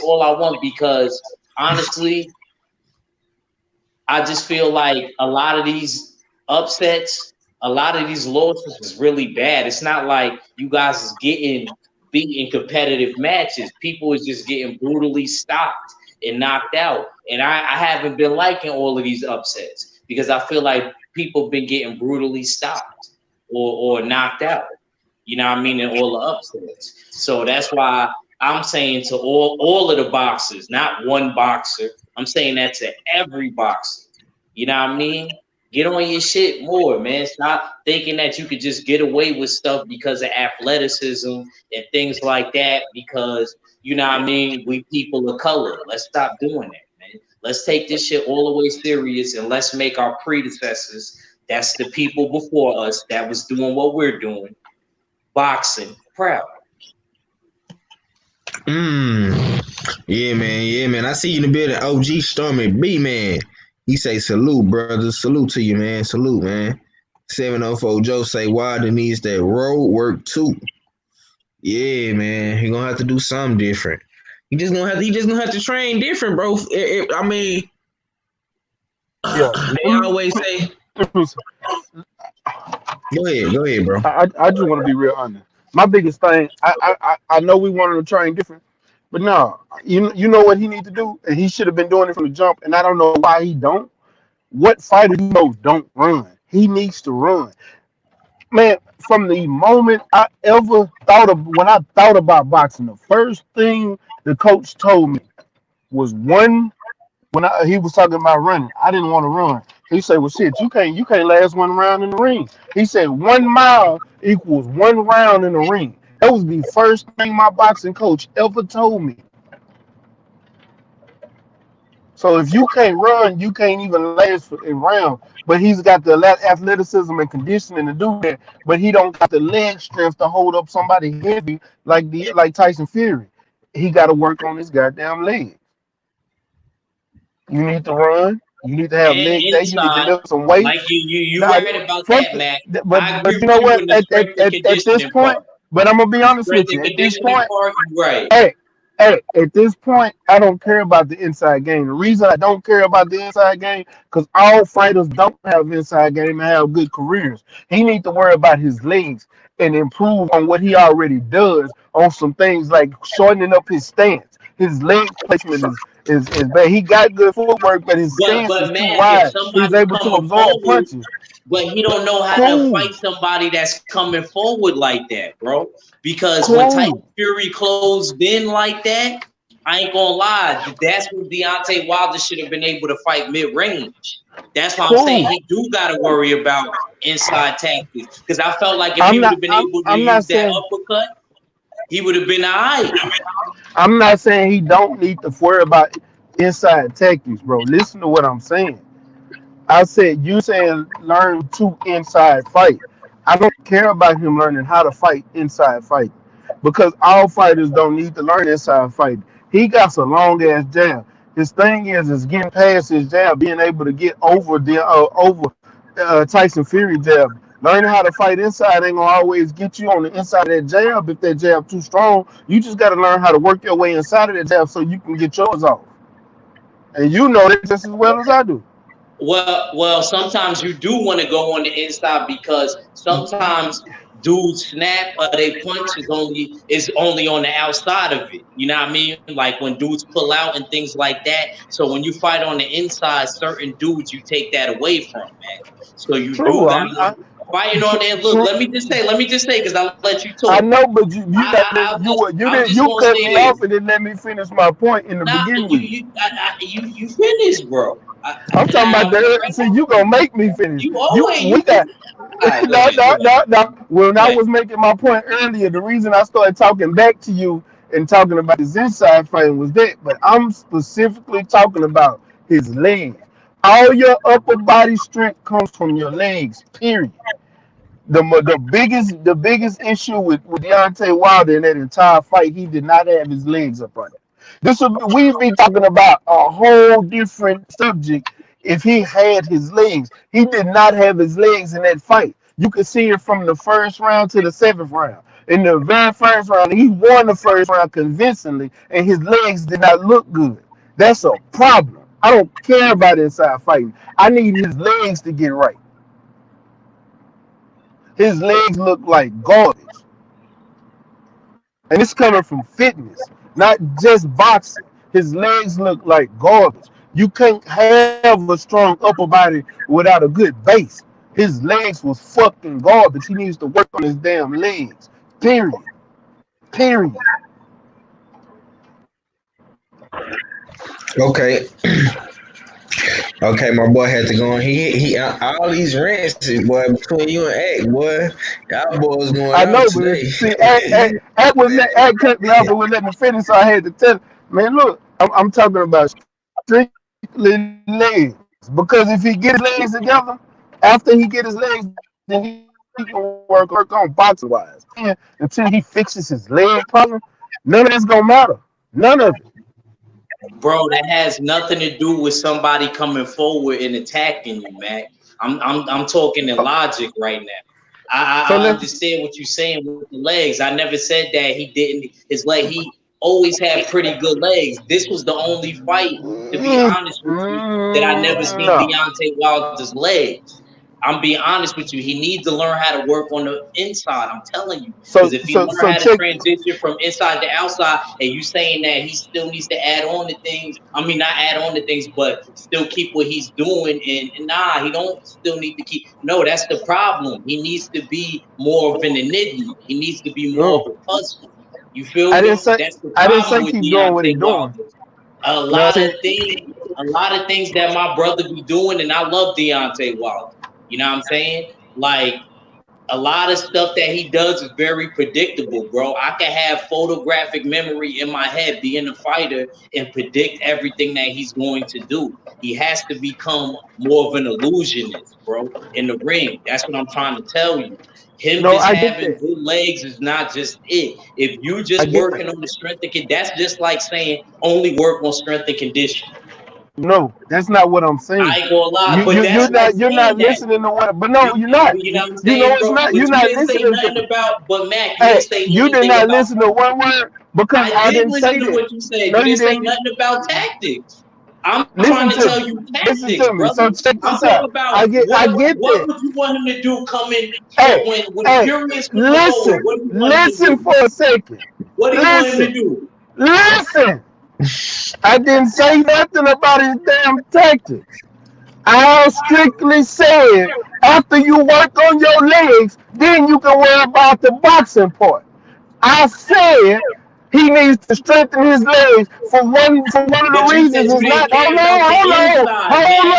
all I want, because honestly, I just feel like a lot of these upsets, a lot of these losses is really bad. It's not like you guys is getting beat in competitive matches. People is just getting brutally stopped and knocked out. And I haven't been liking all of these upsets, because I feel like people have been getting brutally stopped or knocked out. You know what I mean? In all the upsets. So that's why I'm saying to all of the boxers, not one boxer. I'm saying that to every boxer. You know what I mean? Get on your shit more, man. Stop thinking that you could just get away with stuff because of athleticism and things like that, because, you know what I mean, we people of color. Let's stop doing that, man. Let's take this shit all the way serious, and let's make our predecessors, that's the people before us that was doing what we're doing, boxing, proud. Yeah, man. I see you in the building. OG Stormy B, man. He say salute, brother. Salute to you, man. Salute, man. 704 Joe say Wilder needs that road work too. Yeah, man. He gonna have to do something different. He just gonna have to train different, bro. I mean, Yeah. they always say. Go ahead, bro. I just want to be real honest. My biggest thing, I know we wanted to train different, but no, you know what he needs to do, and he should have been doing it from the jump, and I don't know why he don't. What fighter he knows don't run? He needs to run, man. From the moment I ever thought of, when I thought about boxing, the first thing the coach told me was one. When he was talking about running, I didn't want to run. He said, "Well, shit, you can't last one round in the ring." He said, 1 mile equals 1 round in the ring. That was the first thing my boxing coach ever told me. So if you can't run, you can't even last a round. But he's got the athleticism and conditioning to do that. But he don't got the leg strength to hold up somebody heavy like Tyson Fury. He got to work on his goddamn legs. You need to run. You need to have And leg day. You need to inside, lift some weight. like you Now, right about that, Matt. I but agree you with know you what? in the strength and At this conditioning point, part. but I'm gonna be The honest strength with and you. At this conditioning point, part, you right. hey, at this point, I don't care about the inside game. The reason I don't care about the inside game, because all fighters don't have inside game and have good careers. He needs to worry about his legs and improve on what he already does on some things like shortening up his stance. His leg placement is bad. He got good footwork, but his stance is But too Matt, if wide. He's somebody able to coming absorb forward, punches. but he don't know how to Cool, fight somebody that's coming forward like that, bro. Because when Tyson cool, Fury closed in like that, I ain't gonna lie, that's when Deontay Wilder should have been able to fight mid range. That's why I'm saying cool. he do got to worry about inside tactics. Because I felt like if he I'm would not. have been able to I'm not use that saying. uppercut, he would have been all right. I'm not saying he don't need to worry about inside tactics, bro. Listen to what I'm saying. I said you saying learn to inside fight. I don't care about him learning how to fight inside fight, because all fighters don't need to learn inside fight. He got a long ass jab. His thing is getting past his jab, being able to get over Tyson Fury jab. Learning how to fight inside ain't gonna always get you on the inside of that jab. If that jab too strong, you just gotta learn how to work your way inside of that jab so you can get yours off. And you know that just as well as I do. Well, sometimes you do want to go on the inside because sometimes dudes snap or they punch is only on the outside of it. You know what I mean? Like when dudes pull out and things like that. So when you fight on the inside, certain dudes you take that away from, man. So you do True, got to fighting on there. Look, true. let me just say, because I'll let you talk. I know, but you got I'll you just, what you I'm didn't just you gonna cut say me this. off and then let me finish my point in the Nah, beginning you with you. you you finished, bro. I'm talking about Now that. See, you gonna make me finish. you always We you. got All right, go no, ahead, no, go ahead, no, no. When go I ahead. was making my point earlier, the reason I started talking back to you and talking about his inside frame was that, but I'm specifically talking about his legs. All your upper body strength comes from your legs. Period. The biggest issue with Deontay Wilder in that entire fight, he did not have his legs up on it. We'd be talking about a whole different subject if he had his legs. He did not have his legs in that fight. You could see it from the first round to the seventh round. In the very first round, he won the first round convincingly, and his legs did not look good. That's a problem. I don't care about inside fighting. I need his legs to get right. His legs look like garbage. And it's coming from fitness, not just boxing. His legs look like garbage. You can't have a strong upper body without a good base. His legs was fucking garbage. He needs to work on his damn legs. Period. Period. Okay, okay, my boy had to go on. He all these rants, boy, between you and Act, boy, y'all boys going I out know, but today. see, Act cut me off, but would let me finish, so I had to tell him, man, look, I'm talking about strictly legs. Because if he get his legs together, after he get his legs, then he can work on boxing wise. Until he fixes his leg problem, none of that's gonna matter. None of it. Bro, that has nothing to do with somebody coming forward and attacking you, Mac. I'm talking in logic right now. So I let's understand what you're saying with the legs. I never said that he didn't. His leg, he always had pretty good legs. This was the only fight, to be honest with you, that I never seen no. Deontay Wilder's legs. I'm being honest with you. He needs to learn how to work on the inside. I'm telling you, because So if he so learn so how to check. transition from inside to outside, and you saying that he still needs to add on to things. I mean, not add on to things, but still keep what he's doing. And nah, he don't still need to keep. No, that's the problem. He needs to be more of an enigma. He needs to be more No, of a puzzle. You feel I didn't me? say That's the I didn't problem say with keep doing what he Deontay doing. Wilder. A No, lot of see, things, a lot of things that my brother be doing, and I love Deontay Wilder. You know what I'm saying? Like a lot of stuff that he does is very predictable, bro. I can have photographic memory in my head being a fighter and predict everything that he's going to do. He has to become more of an illusionist, bro, in the ring. That's what I'm trying to tell you. Him no, just I get having that. good legs is not just it. If you I just get working that. on the strength and that's just like saying only work on strength and conditioning. No, that's not what I'm I saying. ain't gonna lie, You but you that's you're like not saying that. listening to what. But no, you're not. You know what I'm You know saying, it's bro? not. But You're you not didn't say listening to. nothing about. But Mac, you didn't Hey, say you did anything not about. listen to one word because I I did didn't say listen to that. what you said. No, You you didn't say didn't. nothing about tactics. I'm trying Listen to to tell me. you Listen tactics, to me. brother. So check I'm this talking out. about I get what that. would you want him to do coming Hey, when hey, Fury is coming forward? listen. What do you want him to Listen do? for a second. What do you want him to Listen. do? Listen. I didn't say nothing about his damn tactics. I strictly said after you work on your legs, then you can worry about the boxing part. I said he needs to strengthen his legs for one of the But you said reasons you is didn't not care about the inside, Mac.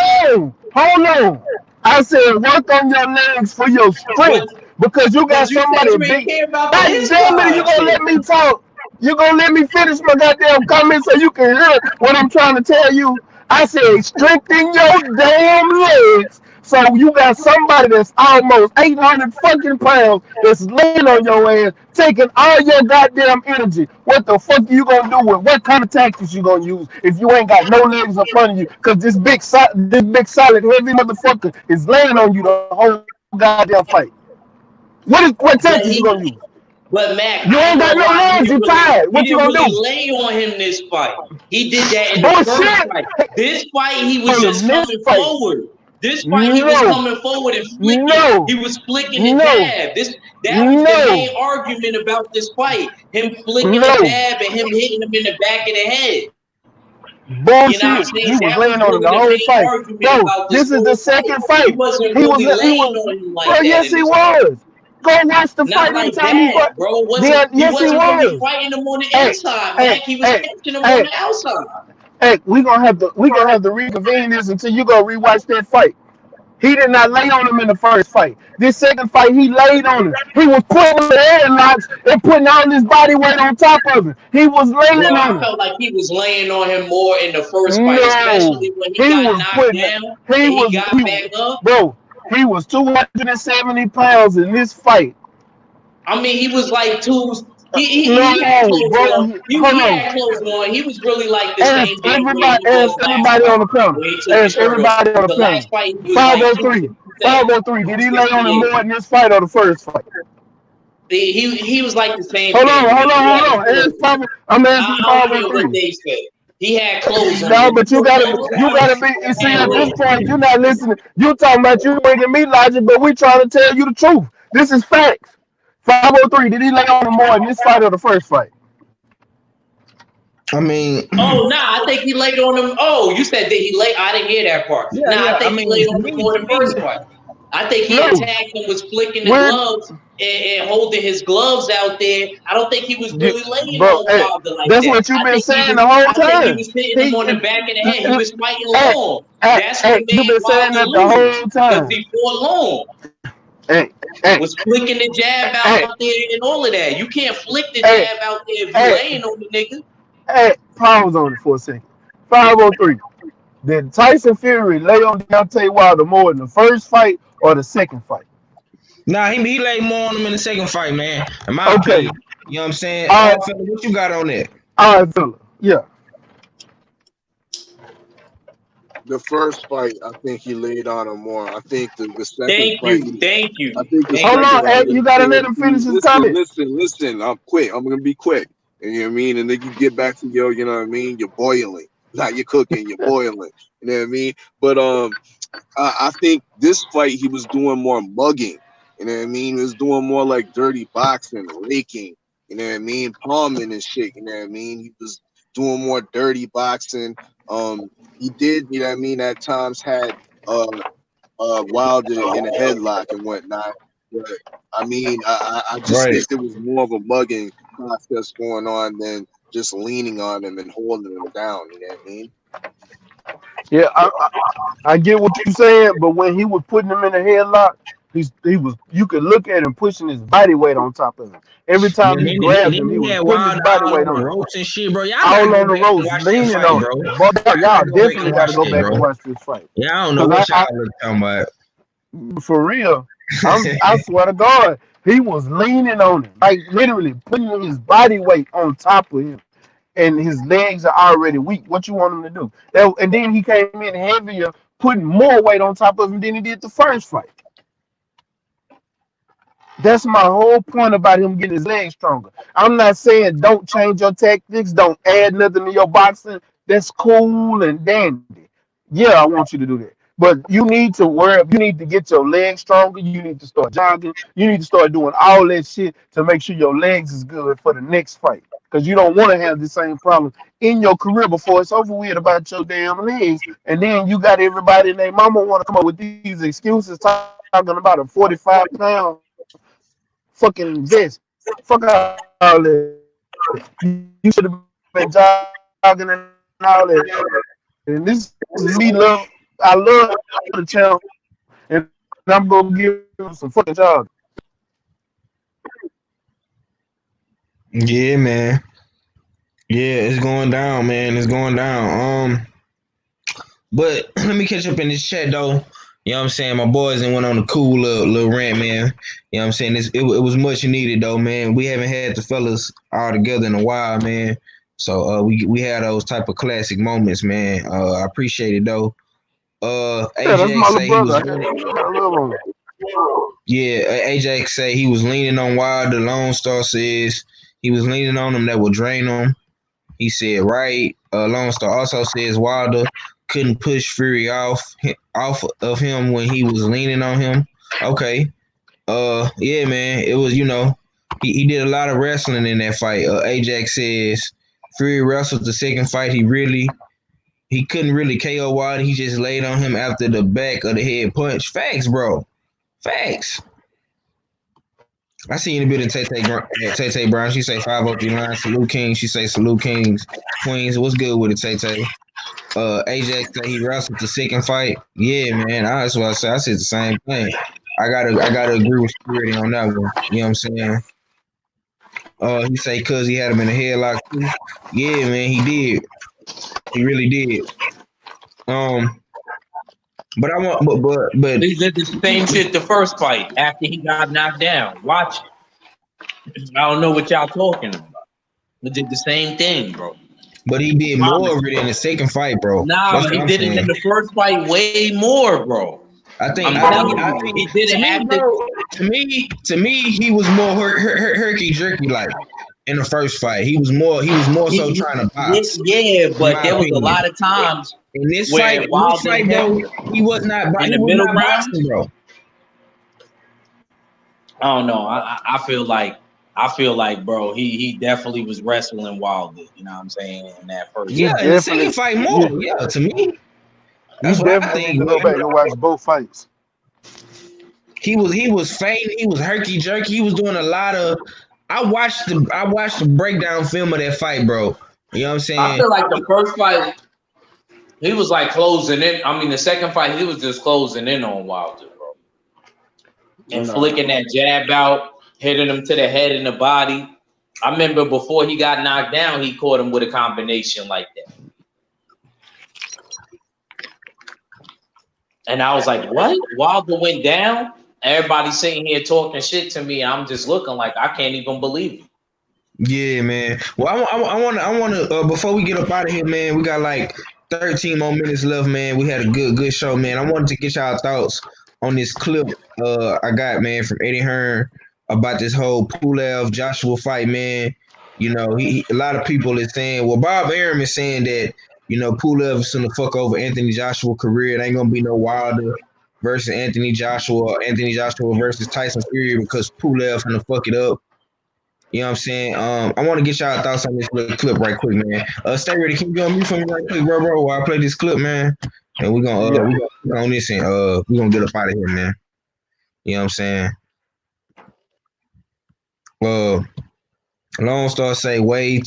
hold on. I said work on your legs for your But strength because you got but you said somebody you ain't big. care about the God damn it, you inside gonna let shit. me talk? You gonna let me finish my goddamn comment so you can hear what I'm trying to tell you? I said strengthen your damn legs. So you got somebody that's almost 800 fucking pounds that's laying on your ass, taking all your goddamn energy. What the fuck you gonna do with? What kind of tactics you gonna use if you ain't got no legs up under you? Cause this big solid heavy motherfucker is laying on you the whole time. goddamn fight. What But tactics you gonna use? but Mac, You I ain't ain't got gonna no lie, legs. You tired. he What you didn't gonna really do? lay on him this fight. He did that in the first Bullshit. fight. This fight, he was On the just next coming fight, forward. This fight, he was no, coming forward and flicking. no, He was flicking the no, jab. That was the no, main argument about this fight. Him flicking the no. jab and him hitting him in the back of the head. You know what I'm Bullshit. saying? He was That was laying on him really the the whole main fight. argument No, about this this is the whole fight. second He fight. wasn't He really laying was, on him bro. like that Yes, in he this fight. was. Go watch the Not fight like anytime he that, fought. bro. Then, He yes, he wasn't really was. fighting him on the Hey, inside, hey, Mac. He was hey, catching him on hey, the outside. hey. We gonna have to reconvene this until you go rewatch that fight. He did not lay on him in the first fight. This second fight, he laid on him. He was putting him in headlocks and putting all his body weight on top of him. He was Bro, laying I on him. felt like he was laying on him more in the first fight, No, especially when he he got was knocked putting. down and he got back up. Bro. He was 270 pounds in this fight. I mean, he was like two. He had No, clothes bro. on. He Hold on. had clothes on. He was really like the Ask same damn weight he was last everybody fight on the panel. when he took his Ask shirt off. everybody on the The last panel. fight he was like 503. 267, 503. Did he lay on him 268. more in this fight or the first fight? He was like the same Hold on, thing, man. hold on, He hold had on. Ask clothes. I'm asking I don't care what 503. they say. He had clothes on. No, When he but you fought gotta Michael you gotta Morris, be. You he see, had at this clothes. point, you're not listening. You talking about you bringing me logic, but we trying to tell you the truth. This is facts. 503. Did he lay on him more in this fight or the first fight? I mean, Oh, nah, I think he laid on him. Oh, you said that he laid. I didn't hear that part. yeah, Nah, yeah. I I think he mean, laid on him more the first fight. I think he No. attacked him, was flicking the When gloves and holding his gloves out there. I don't think he was you, really laying bro, on hey, Wilder like that's that. what you've been saying the whole I think he time. was hitting him He, on the back of the head. He hey, was fighting long. hey, That's what hey, you've made been saying Wilder that the lose whole because time. he fought long. Hey, hey, Was flicking the jab hey, out there and all of that. You can't flick the hey, jab out there if you hey, laying on the nigga. hey, pause on it for a second. 503. Did Tyson Fury lay on Deontay Wilder more in the first fight or the second fight? nah, he laid more on him in the second fight, man. In my Okay. opinion, you know what I'm saying. All right, Fella, what you got on that? all right, fella. Yeah. The first fight, I think he laid on him more. I think the second Thank fight, you. Thank I you. think the Thank Hold you. second on, fight Ed, was you gotta let him guaranteed. finish his Listen, comment. listen. I'm quick. I'm gonna be quick. And you know what I mean? And then you get back to your, you know what I mean? You're boiling. Not you're cooking, you're boiling. You know what I mean? But I think this fight he was doing more mugging. You know what I mean? He was doing more like dirty boxing, raking. You know what I mean? Palming and shit. You know what I mean? He was doing more dirty boxing. He did, you know what I mean? At times had uh Wilder in a headlock and whatnot. But I mean, I just Right. think there was more of a mugging process going on than just leaning on him and holding him down. You know what I mean? Yeah, I get what you're saying, but when he was putting him in a headlock, he was you could look at him pushing his body weight on top of him. Every Yeah, time he grabbed him, he he was had putting his Wilder body all weight on the on him. ropes and shit, bro. Y'all gotta All go on the back and ropes, watch that leaning fight, on bro. him. But Y'all y'all gotta go back definitely and got watch to go that, back and bro. watch this fight. Yeah, I don't know Cause what y'all was talking about. for real, I swear to God, he was leaning on him, like literally putting his body weight on top of him, and his legs are already weak. What you want him to do? And then he came in heavier, putting more weight on top of him than he did the first fight. That's my whole point about him getting his legs stronger. I'm not saying don't change your tactics, don't add nothing to your boxing. That's cool and dandy. Yeah, I want you to do that. But you need to you need to get your legs stronger. You need to start jogging. You need to start doing all that shit to make sure your legs is good for the next fight. Because you don't want to have the same problem in your career before it's over with about your damn legs. And then you got everybody and their mama want to come up with these excuses talking about a 45-pound fucking vest. Fuck all that. You should have been jogging and all that. And this is me love. I love the champ, and I'm gonna give him some fucking jogging. Yeah, man. Yeah, it's going down, man. It's going down. But let me catch up in this chat though. You know what I'm saying? My boys and went on a cool little rant, man. You know what I'm saying? It was much needed though, man. We haven't had the fellas all together in a while, man. So we had those type of classic moments, man. I appreciate it though. Yeah, that's AJ my little say he brother. was I winning. gotta love him. Yeah, Ajax say he was leaning on Wilder. Lone Star says he was leaning on him that will drain him. He said, right. Lone Star also says Wilder couldn't push Fury off of him when he was leaning on him. Okay. Yeah, man. It was, he did a lot of wrestling in that fight. Ajax says Fury wrestled the second fight. He couldn't really KO Wilder. He just laid on him after the back of the head punch. Facts, bro. Facts. I seen a bit of Tay Brown. She say 503 line. Salute King. She say salute Kings. Queens. What's good with it, Tay? Ajax say he wrestled the second fight. Yeah, man. That's what I said. I said the same thing. I gotta agree with Security on that one. You know what I'm saying? He say cause he had him in a headlock too. Yeah, man, he did. He really did. But I want, but He did the same shit the first fight after he got knocked down. Watch it. I don't know what y'all talking about. He did the same thing, bro. But he did more of it in the second fight, bro. Nah, he did it in the first fight way more, bro. I think he did it after. To me, he was more herky jerky like in the first fight. He was more so trying to box. Yeah, but there was a lot of times in this fight, bro, he was not in the middle boxing, bro. I don't know. I feel like, bro, he definitely was wrestling Wilder. You know what I'm saying? In that first, in the second fight more. Yeah, to me, that's you what I definitely think. need to go back and watch both fights. He was fainting. He was herky jerky. He was doing a lot of. I watched the breakdown film of that fight, bro. You know what I'm saying? I feel like the first fight, he was like closing in. I mean, the second fight, he was just closing in on Wilder, bro, and flicking that jab out, hitting him to the head and the body. I remember before he got knocked down, he caught him with a combination like that. And I was like, what? Wilder went down? Everybody sitting here talking shit to me. I'm just looking like I can't even believe it. Yeah, man. Well, I want to. Before we get up out of here, man, we got like 13 more minutes left, man. We had a good show, man. I wanted to get y'all thoughts on this clip I got, man, from Eddie Hearn about this whole Pulev Joshua fight, man. You know, a lot of people is saying, well, Bob Arum is saying that, Pulev is gonna fuck over Anthony Joshua's career. It ain't gonna be no Wilder versus Anthony Joshua versus Tyson Fury because Pulev's gonna fuck it up. You know what I'm saying? I want to get y'all thoughts on this little clip right quick, man. Stay ready. Can you go on mute for me right quick, bro, while I play this clip, man? And we're gonna we on this and we're gonna get up out of here, man. You know what I'm saying? Lone Star say way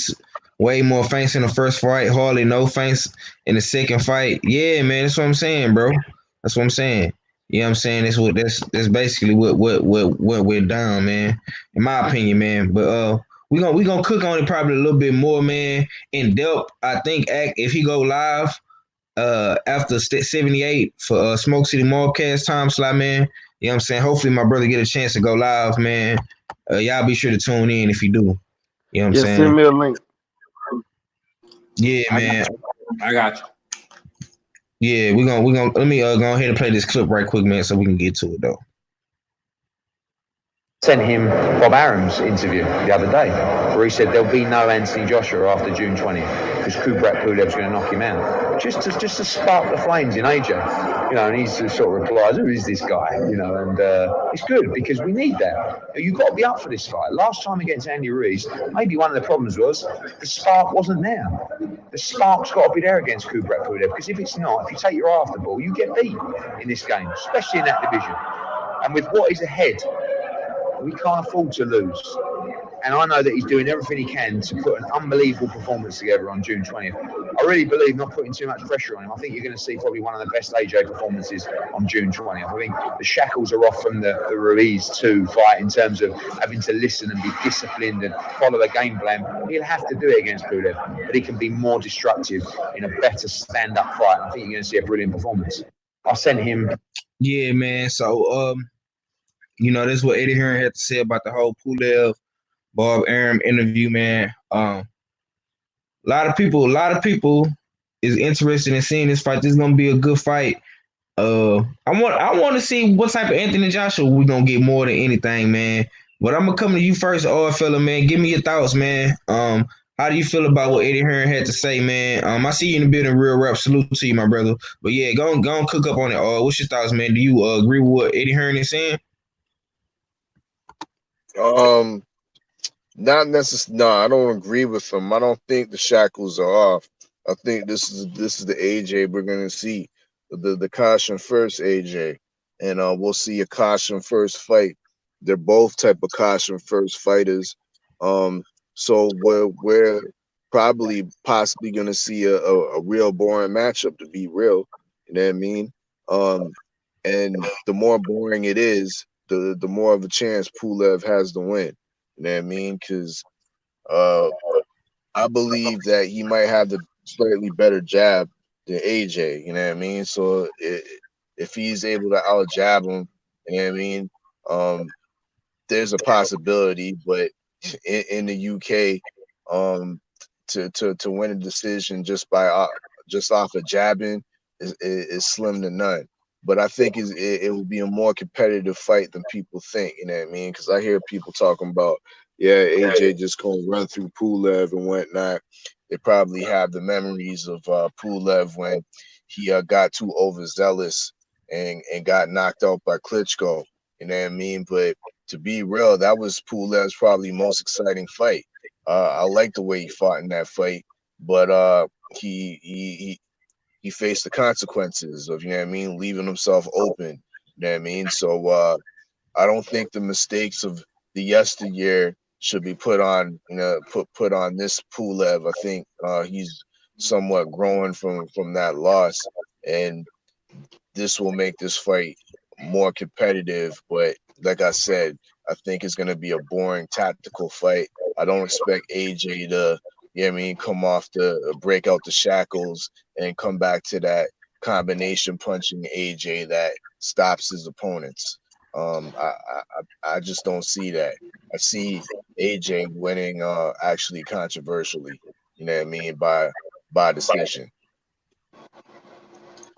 more feints in the first fight, hardly no feints in the second fight. Yeah, man, that's what I'm saying, bro. That's what I'm saying. You know what I'm saying? That's basically what went down, man. In my opinion, man. But we gonna cook on it probably a little bit more, man, in depth. I think if he go live after 78 for Smoke City Mallcast time slot, man. You know what I'm saying? Hopefully my brother get a chance to go live, man. Y'all be sure to tune in if you do. You know what I'm saying? Send me a link. Yeah, man. I got you. Yeah, we're gonna let me go ahead and play this clip right quick, man, so we can get to it though. Sent him Bob Arum's interview the other day, where he said there'll be no Anthony Joshua after June 20th because Kubrat Pulev's going to knock him out. Just to spark the flames in AJ, and he sort of replies, "Who is this guy?" And it's good because we need that. You've got to be up for this fight. Last time against Andy Ruiz, maybe one of the problems was the spark wasn't there. The spark's got to be there against Kubrat Pulev because if it's not, if you take your eye off the ball, you get beat in this game, especially in that division. And with what is ahead, we can't afford to lose. And I know that he's doing everything he can to put an unbelievable performance together on June 20th. I really believe not putting too much pressure on him. I think you're going to see probably one of the best AJ performances on June 20th. I think the shackles are off from the Ruiz 2 fight in terms of having to listen and be disciplined and follow a game plan. He'll have to do it against Pulev, but he can be more destructive in a better stand-up fight. I think you're going to see a brilliant performance. I sent him. Yeah, man. So, this is what Eddie Hearn had to say about the whole Pulev Bob Arum interview, man. A lot of people is interested in seeing this fight. This is gonna be a good fight. I want to see what type of Anthony Joshua we gonna get more than anything, man. But I'm gonna come to you first, old fella, man. Give me your thoughts, man. How do you feel about what Eddie Hearn had to say, man? I see you in the building, real rap. Salute to you, my brother. But yeah, go on, cook up on it. What's your thoughts, man? Do you agree with what Eddie Hearn is saying? Not necessarily. No, I don't agree with him. I don't think the shackles are off. I think this is the AJ we're gonna see, the caution first AJ, and we'll see a caution first fight. They're both type of caution first fighters. So we're probably possibly gonna see a real boring matchup, to be real. You know what I mean? And the more boring it is, the more of a chance Pulev has to win. You know what I mean? Because I believe that he might have the slightly better jab than AJ. You know what I mean? So if he's able to out jab him, you know what I mean? There's a possibility, but in the UK, to win a decision just off of jabbing is slim to none. But I think it will be a more competitive fight than people think. You know what I mean? Because I hear people talking about, yeah, AJ just gonna run through Pulev and whatnot. They probably have the memories of Pulev when he got too overzealous and got knocked out by Klitschko. You know what I mean? But to be real, that was Pulev's probably most exciting fight. I like the way he fought in that fight, but he faced the consequences of, you know what I mean, leaving himself open. You know what I mean? So I don't think the mistakes of the yesteryear should be put on, put on this Pulev. I think he's somewhat growing from that loss, and this will make this fight more competitive. But like I said, I think it's going to be a boring tactical fight. I don't expect AJ to, you know what I mean, come off the break out the shackles and come back to that combination punching AJ that stops his opponents. I just don't see that. I see AJ winning actually controversially, you know what I mean, by decision.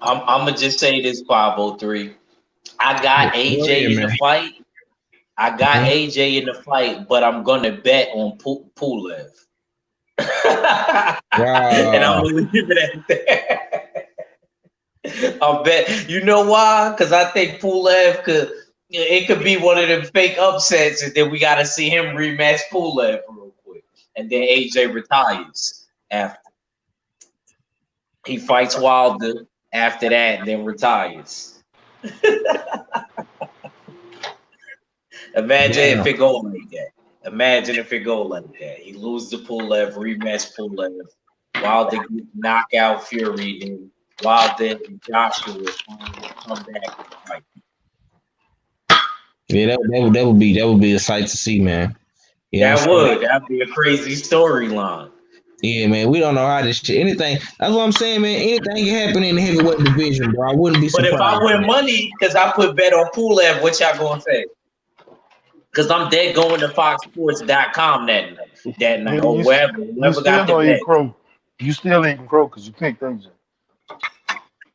I'm gonna just say this, 503. I got AJ in the fight. I got AJ in the fight, but I'm gonna bet on Pulev. Wow. And I'm gonna leave it at that. I'll bet. You know why? Because I think Pulev could be one of them fake upsets, and then we gotta see him rematch Pulev real quick, and then AJ retires after he fights Wilder. After that, and then retires. Imagine if it go like that. Imagine if it go like that. He loses to Pulev, rematch Pulev. Wilder gets knockout Fury, then Wilder and Joshua come back and fight. Yeah, that would be a sight to see, man. Yeah, that'd be a crazy storyline. Yeah, man, we don't know how this shit. Anything. That's what I'm saying, man. Anything can happen in the heavyweight division, bro. I wouldn't be surprised. But if I win money, because I put bet on Pulev, what y'all gonna say? Because I'm dead going to FoxSports.com that night or wherever. Whoever got the bet. You still eating crow because you picked things.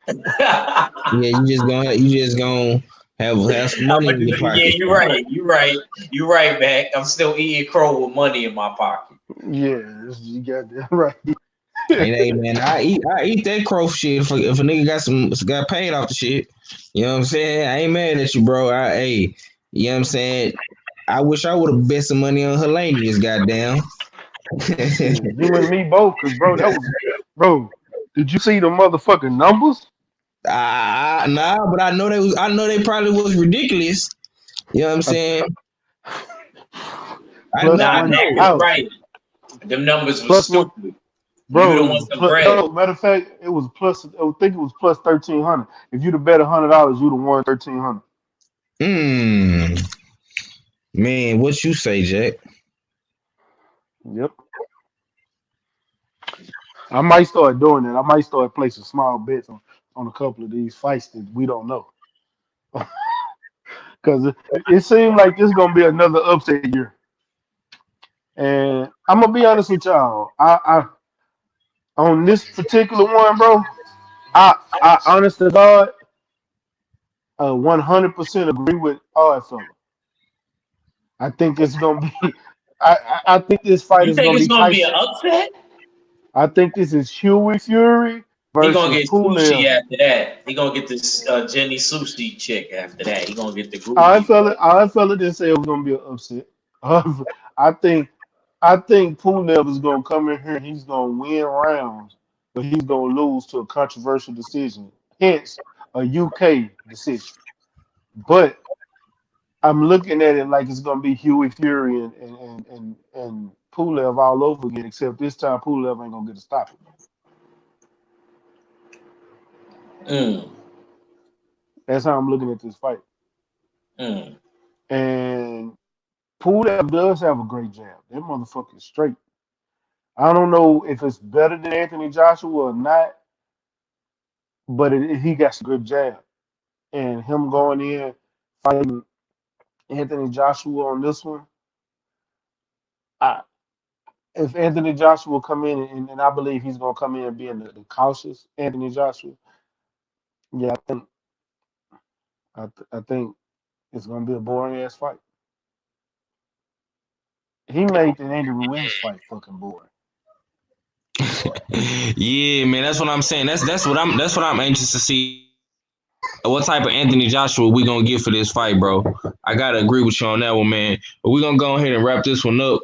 Yeah, you just gonna have some money in your pocket. Yeah, you're right, Mac. I'm still eating crow with money in my pocket. Yeah, you got that right. Hey man, I eat that crow shit if a nigga got paid off the shit. You know what I'm saying? I ain't mad at you, bro. You know what I'm saying? I wish I would have bet some money on Hellenius, goddamn. You and me both, cause bro, did you see the motherfucking numbers? Nah, but I know they probably was ridiculous. You know what I'm saying? Right. Them numbers were stupid. Bro, matter of fact, it was plus. I think it was plus 1,300. If you'd have bet $100, you'd have won 1,300. Man, what you say, Jack? Yep. I might start doing that. I might start placing small bets on a couple of these fights that we don't know. Because it seems like this is gonna be another upset year. And I'm gonna be honest with y'all. I on this particular one, bro. I honest to God, 100% agree with all fella. I think it's gonna be. I think this fight You is think gonna it's be gonna be an Tyson. upset? I think this is Huey Fury He gonna versus get sushi Pulev. after that. He gonna get this Jenny sushi chick after that. He gonna get the groupie. I felt it didn't say it was gonna be an upset. I think Pulev is gonna come in here and he's gonna win rounds, but he's gonna lose to a controversial decision. Hence a UK decision. But I'm looking at it like it's gonna be Huey Fury and Pulev all over again, except this time Pulev ain't gonna get a stoppage. Mm, That's how I'm looking at this fight. mm. And Pulev does have a great jab. That motherfucker is straight. I don't know if it's better than Anthony Joshua or not, but he got some good jab. And him going in fighting Anthony Joshua on this one, I, if Anthony Joshua come in and I believe he's gonna come in being the cautious Anthony Joshua, yeah, I think it's gonna be a boring ass fight. He made the Andy Ruiz fight fucking boring. Yeah, man, that's what I'm saying. That's what I'm anxious to see. What type of Anthony Joshua we gonna get for this fight, bro? I gotta agree with you on that one, man. But we gonna go ahead and wrap this one up.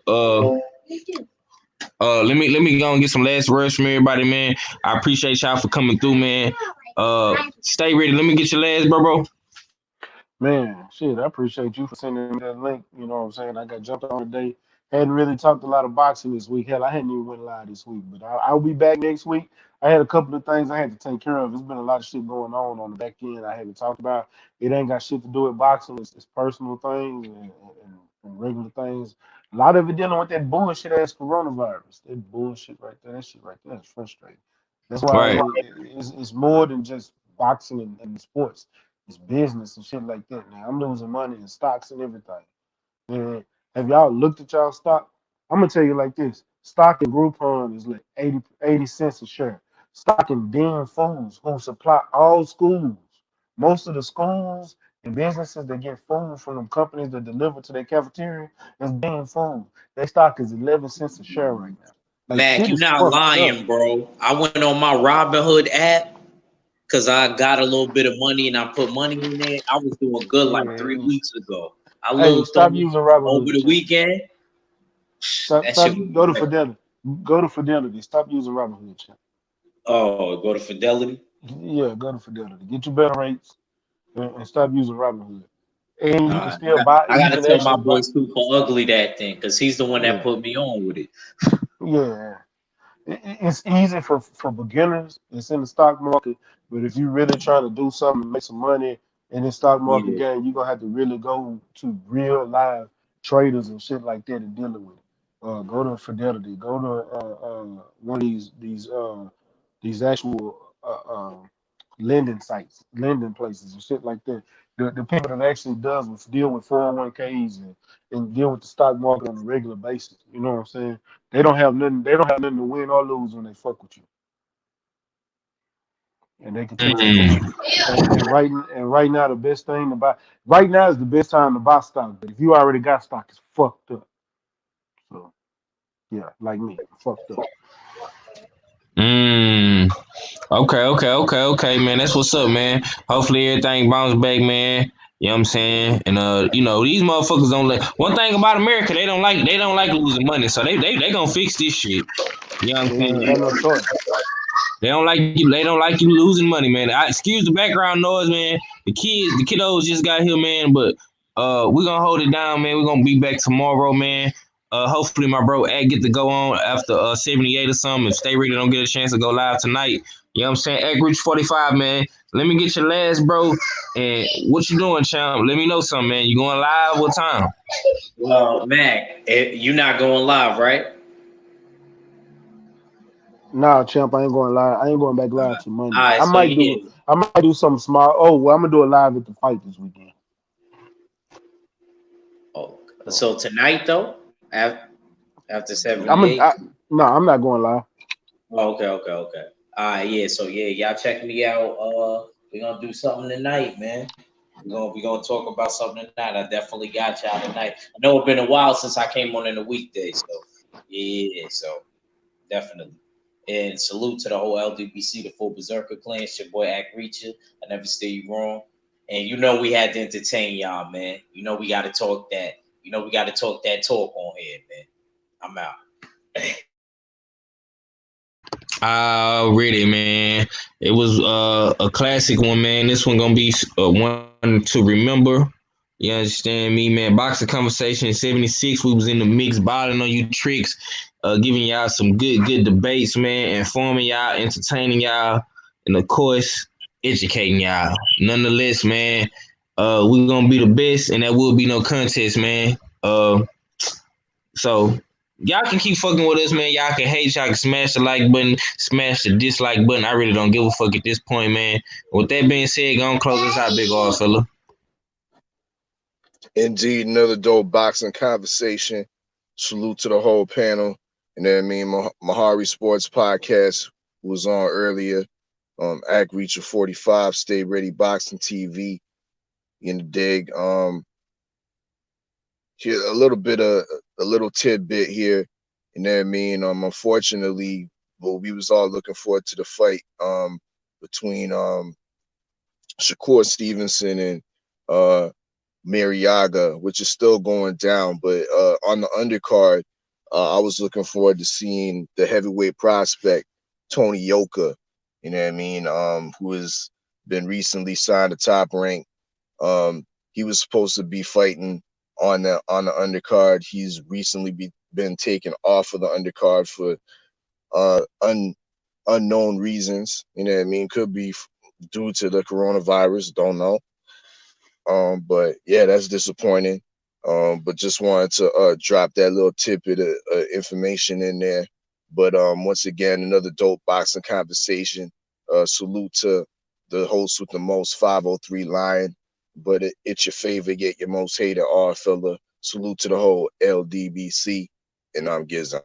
Let me go and get some last words from everybody, man. I appreciate y'all for coming through, man. Stay ready. Let me get your last, bro. Man, shit, I appreciate you for sending me that link. You know what I'm saying? I got jumped on today. Hadn't really talked a lot of boxing this week. Hell, I hadn't even went live this week, but I'll be back next week. I had a couple of things I had to take care of. There's been a lot of shit going on the back end I haven't talked about. It ain't got shit to do with boxing. It's personal things and regular things. A lot of it dealing with that bullshit ass coronavirus. That bullshit right there. That shit right there is frustrating. That's why Right. it's more than just boxing and sports. It's business and shit like that. Now I'm losing money in stocks and everything. Man, have y'all looked at y'all stock? I'm gonna tell you like this: stock in Groupon is like 80 cents a share. Stock in Dean Foods, who supply all schools. Most of the schools and businesses that get food from them companies that deliver to their cafeteria is Dean Foods. Their stock is 11 cents a share right now. Like Mac, shit you is not fucked up. lying, bro. I went on my Robinhood app because I got a little bit of money and I put money in there. I was doing good like Yeah. 3 weeks ago. I Hey, looked stop on using over Robinhood, the champ. weekend. Stop, That stop. shit was Go to right. Fidelity. Go to Fidelity. Stop using Robinhood, champ. Oh, go to Fidelity. Yeah, go to Fidelity. Get your better rates and stop using Robinhood. And you can I still got, buy. I You got to can tell my actually boy buy. Super Ugly that thing because he's the one that Yeah, put me on with it. yeah. It's easy for beginners. It's in the stock market, but if you're really trying to do something and make some money in the stock market Yeah. game, you're gonna have to really go to real live traders and shit like that and dealing with it. Go to Fidelity. Go to one of these actual lending sites, lending places and shit like that. The people that actually deal with 401ks and deal with the stock market on a regular basis. You know what I'm saying? They don't have nothing. They don't have nothing to win or lose when they fuck with you, and they can teach you Mm. everything. And right now, the best thing to buy. Right now is the best time to buy stock. But if you already got stock, it's fucked up. So yeah, like me, fucked up. Mm. Okay, man. That's what's up, man. Hopefully everything bounce back, man. You know what I'm saying? And these motherfuckers don't let one thing about America, they don't like losing money. So they gonna fix this shit. You know what I'm They ain't saying? got no choice. They don't like you losing money, man. Excuse the background noise, man. The kiddos just got here, man. But we're gonna hold it down, man. We're gonna be back tomorrow, man. Hopefully my bro Ed get to go on after 78 or something. If Stay Ready don't get a chance to go live tonight. You know what I'm saying? Ed Reach 45, man. Let me get your last, bro. And what you doing, champ? Let me know something, man. You going live? What time? Well, Mac, you're not going live, right? Nah, champ, I ain't going live. I ain't going back live till All Monday. right, I so might do. yeah. I might do something small. Oh, well, I'm gonna do it live at the fight this weekend. Oh, So so tonight though, after I'm gonna. 78. No, I'm not going live. Oh, okay. All right, yeah. So yeah, y'all check me out. We're gonna do something tonight, man. we gonna talk about something tonight. I definitely got y'all tonight. I know it's been a while since I came on in the weekday, so yeah, so definitely. And salute to the whole LDBC, the full Berserker clan. It's your boy Act Reacher. I never steer you wrong. And you know we had to entertain y'all, man. You know we gotta talk that. You know we gotta talk that talk on here, man. I'm out. Already, man. It was a classic one, man. This one gonna be one to remember. You understand me, man? Boxing Conversation in 76. We was in the mix, balling on you tricks, giving y'all some good debates, man, informing y'all, entertaining y'all, and of course, educating y'all. Nonetheless, man, we gonna be the best, and there will be no contest, man. So y'all can keep fucking with us, man. Y'all can hate, y'all can smash the like button, smash the dislike button. I really don't give a fuck at this point, man. With that being said, go on close us out, big old fella. Indeed, another dope boxing conversation. Salute to the whole panel. And then Mahari Sports Podcast was on earlier. Act Reacher 45, Stay Ready Boxing TV. In the dig. Here a little tidbit here. You know what I mean? Unfortunately, well, we was all looking forward to the fight between Shakur Stevenson and Mariaga, which is still going down, but on the undercard, I was looking forward to seeing the heavyweight prospect Tony Yoka, you know what I mean, who has been recently signed to Top Rank. He was supposed to be fighting on the undercard. He's recently been taken off of the undercard for unknown reasons. You know what I mean? Could be due to the coronavirus. Don't know. But yeah, that's disappointing. But just wanted to drop that little tidbit of information in there. But once again, another dope boxing conversation. Salute to the host with the most 503 Lion. But it's your favorite, yet your most hated R fella. Salute to the whole LDBC. And I'm Gizon.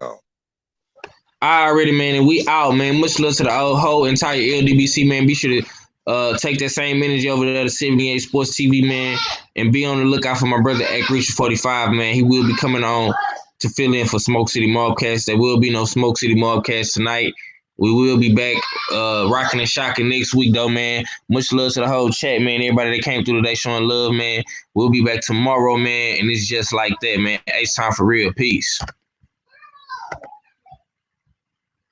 Already, man, and we out, man. Much love to the whole entire LDBC, man. Be sure to take that same energy over there to 78 Sports TV, man, and be on the lookout for my brother Act Reacher 45, man. He will be coming on to fill in for Smoke City Mobcast. There will be no Smoke City Mobcast tonight. We will be back rocking and shocking next week, though, man. Much love to the whole chat, man. Everybody that came through today showing love, man. We'll be back tomorrow, man, and it's just like that, man. It's time for real. Peace.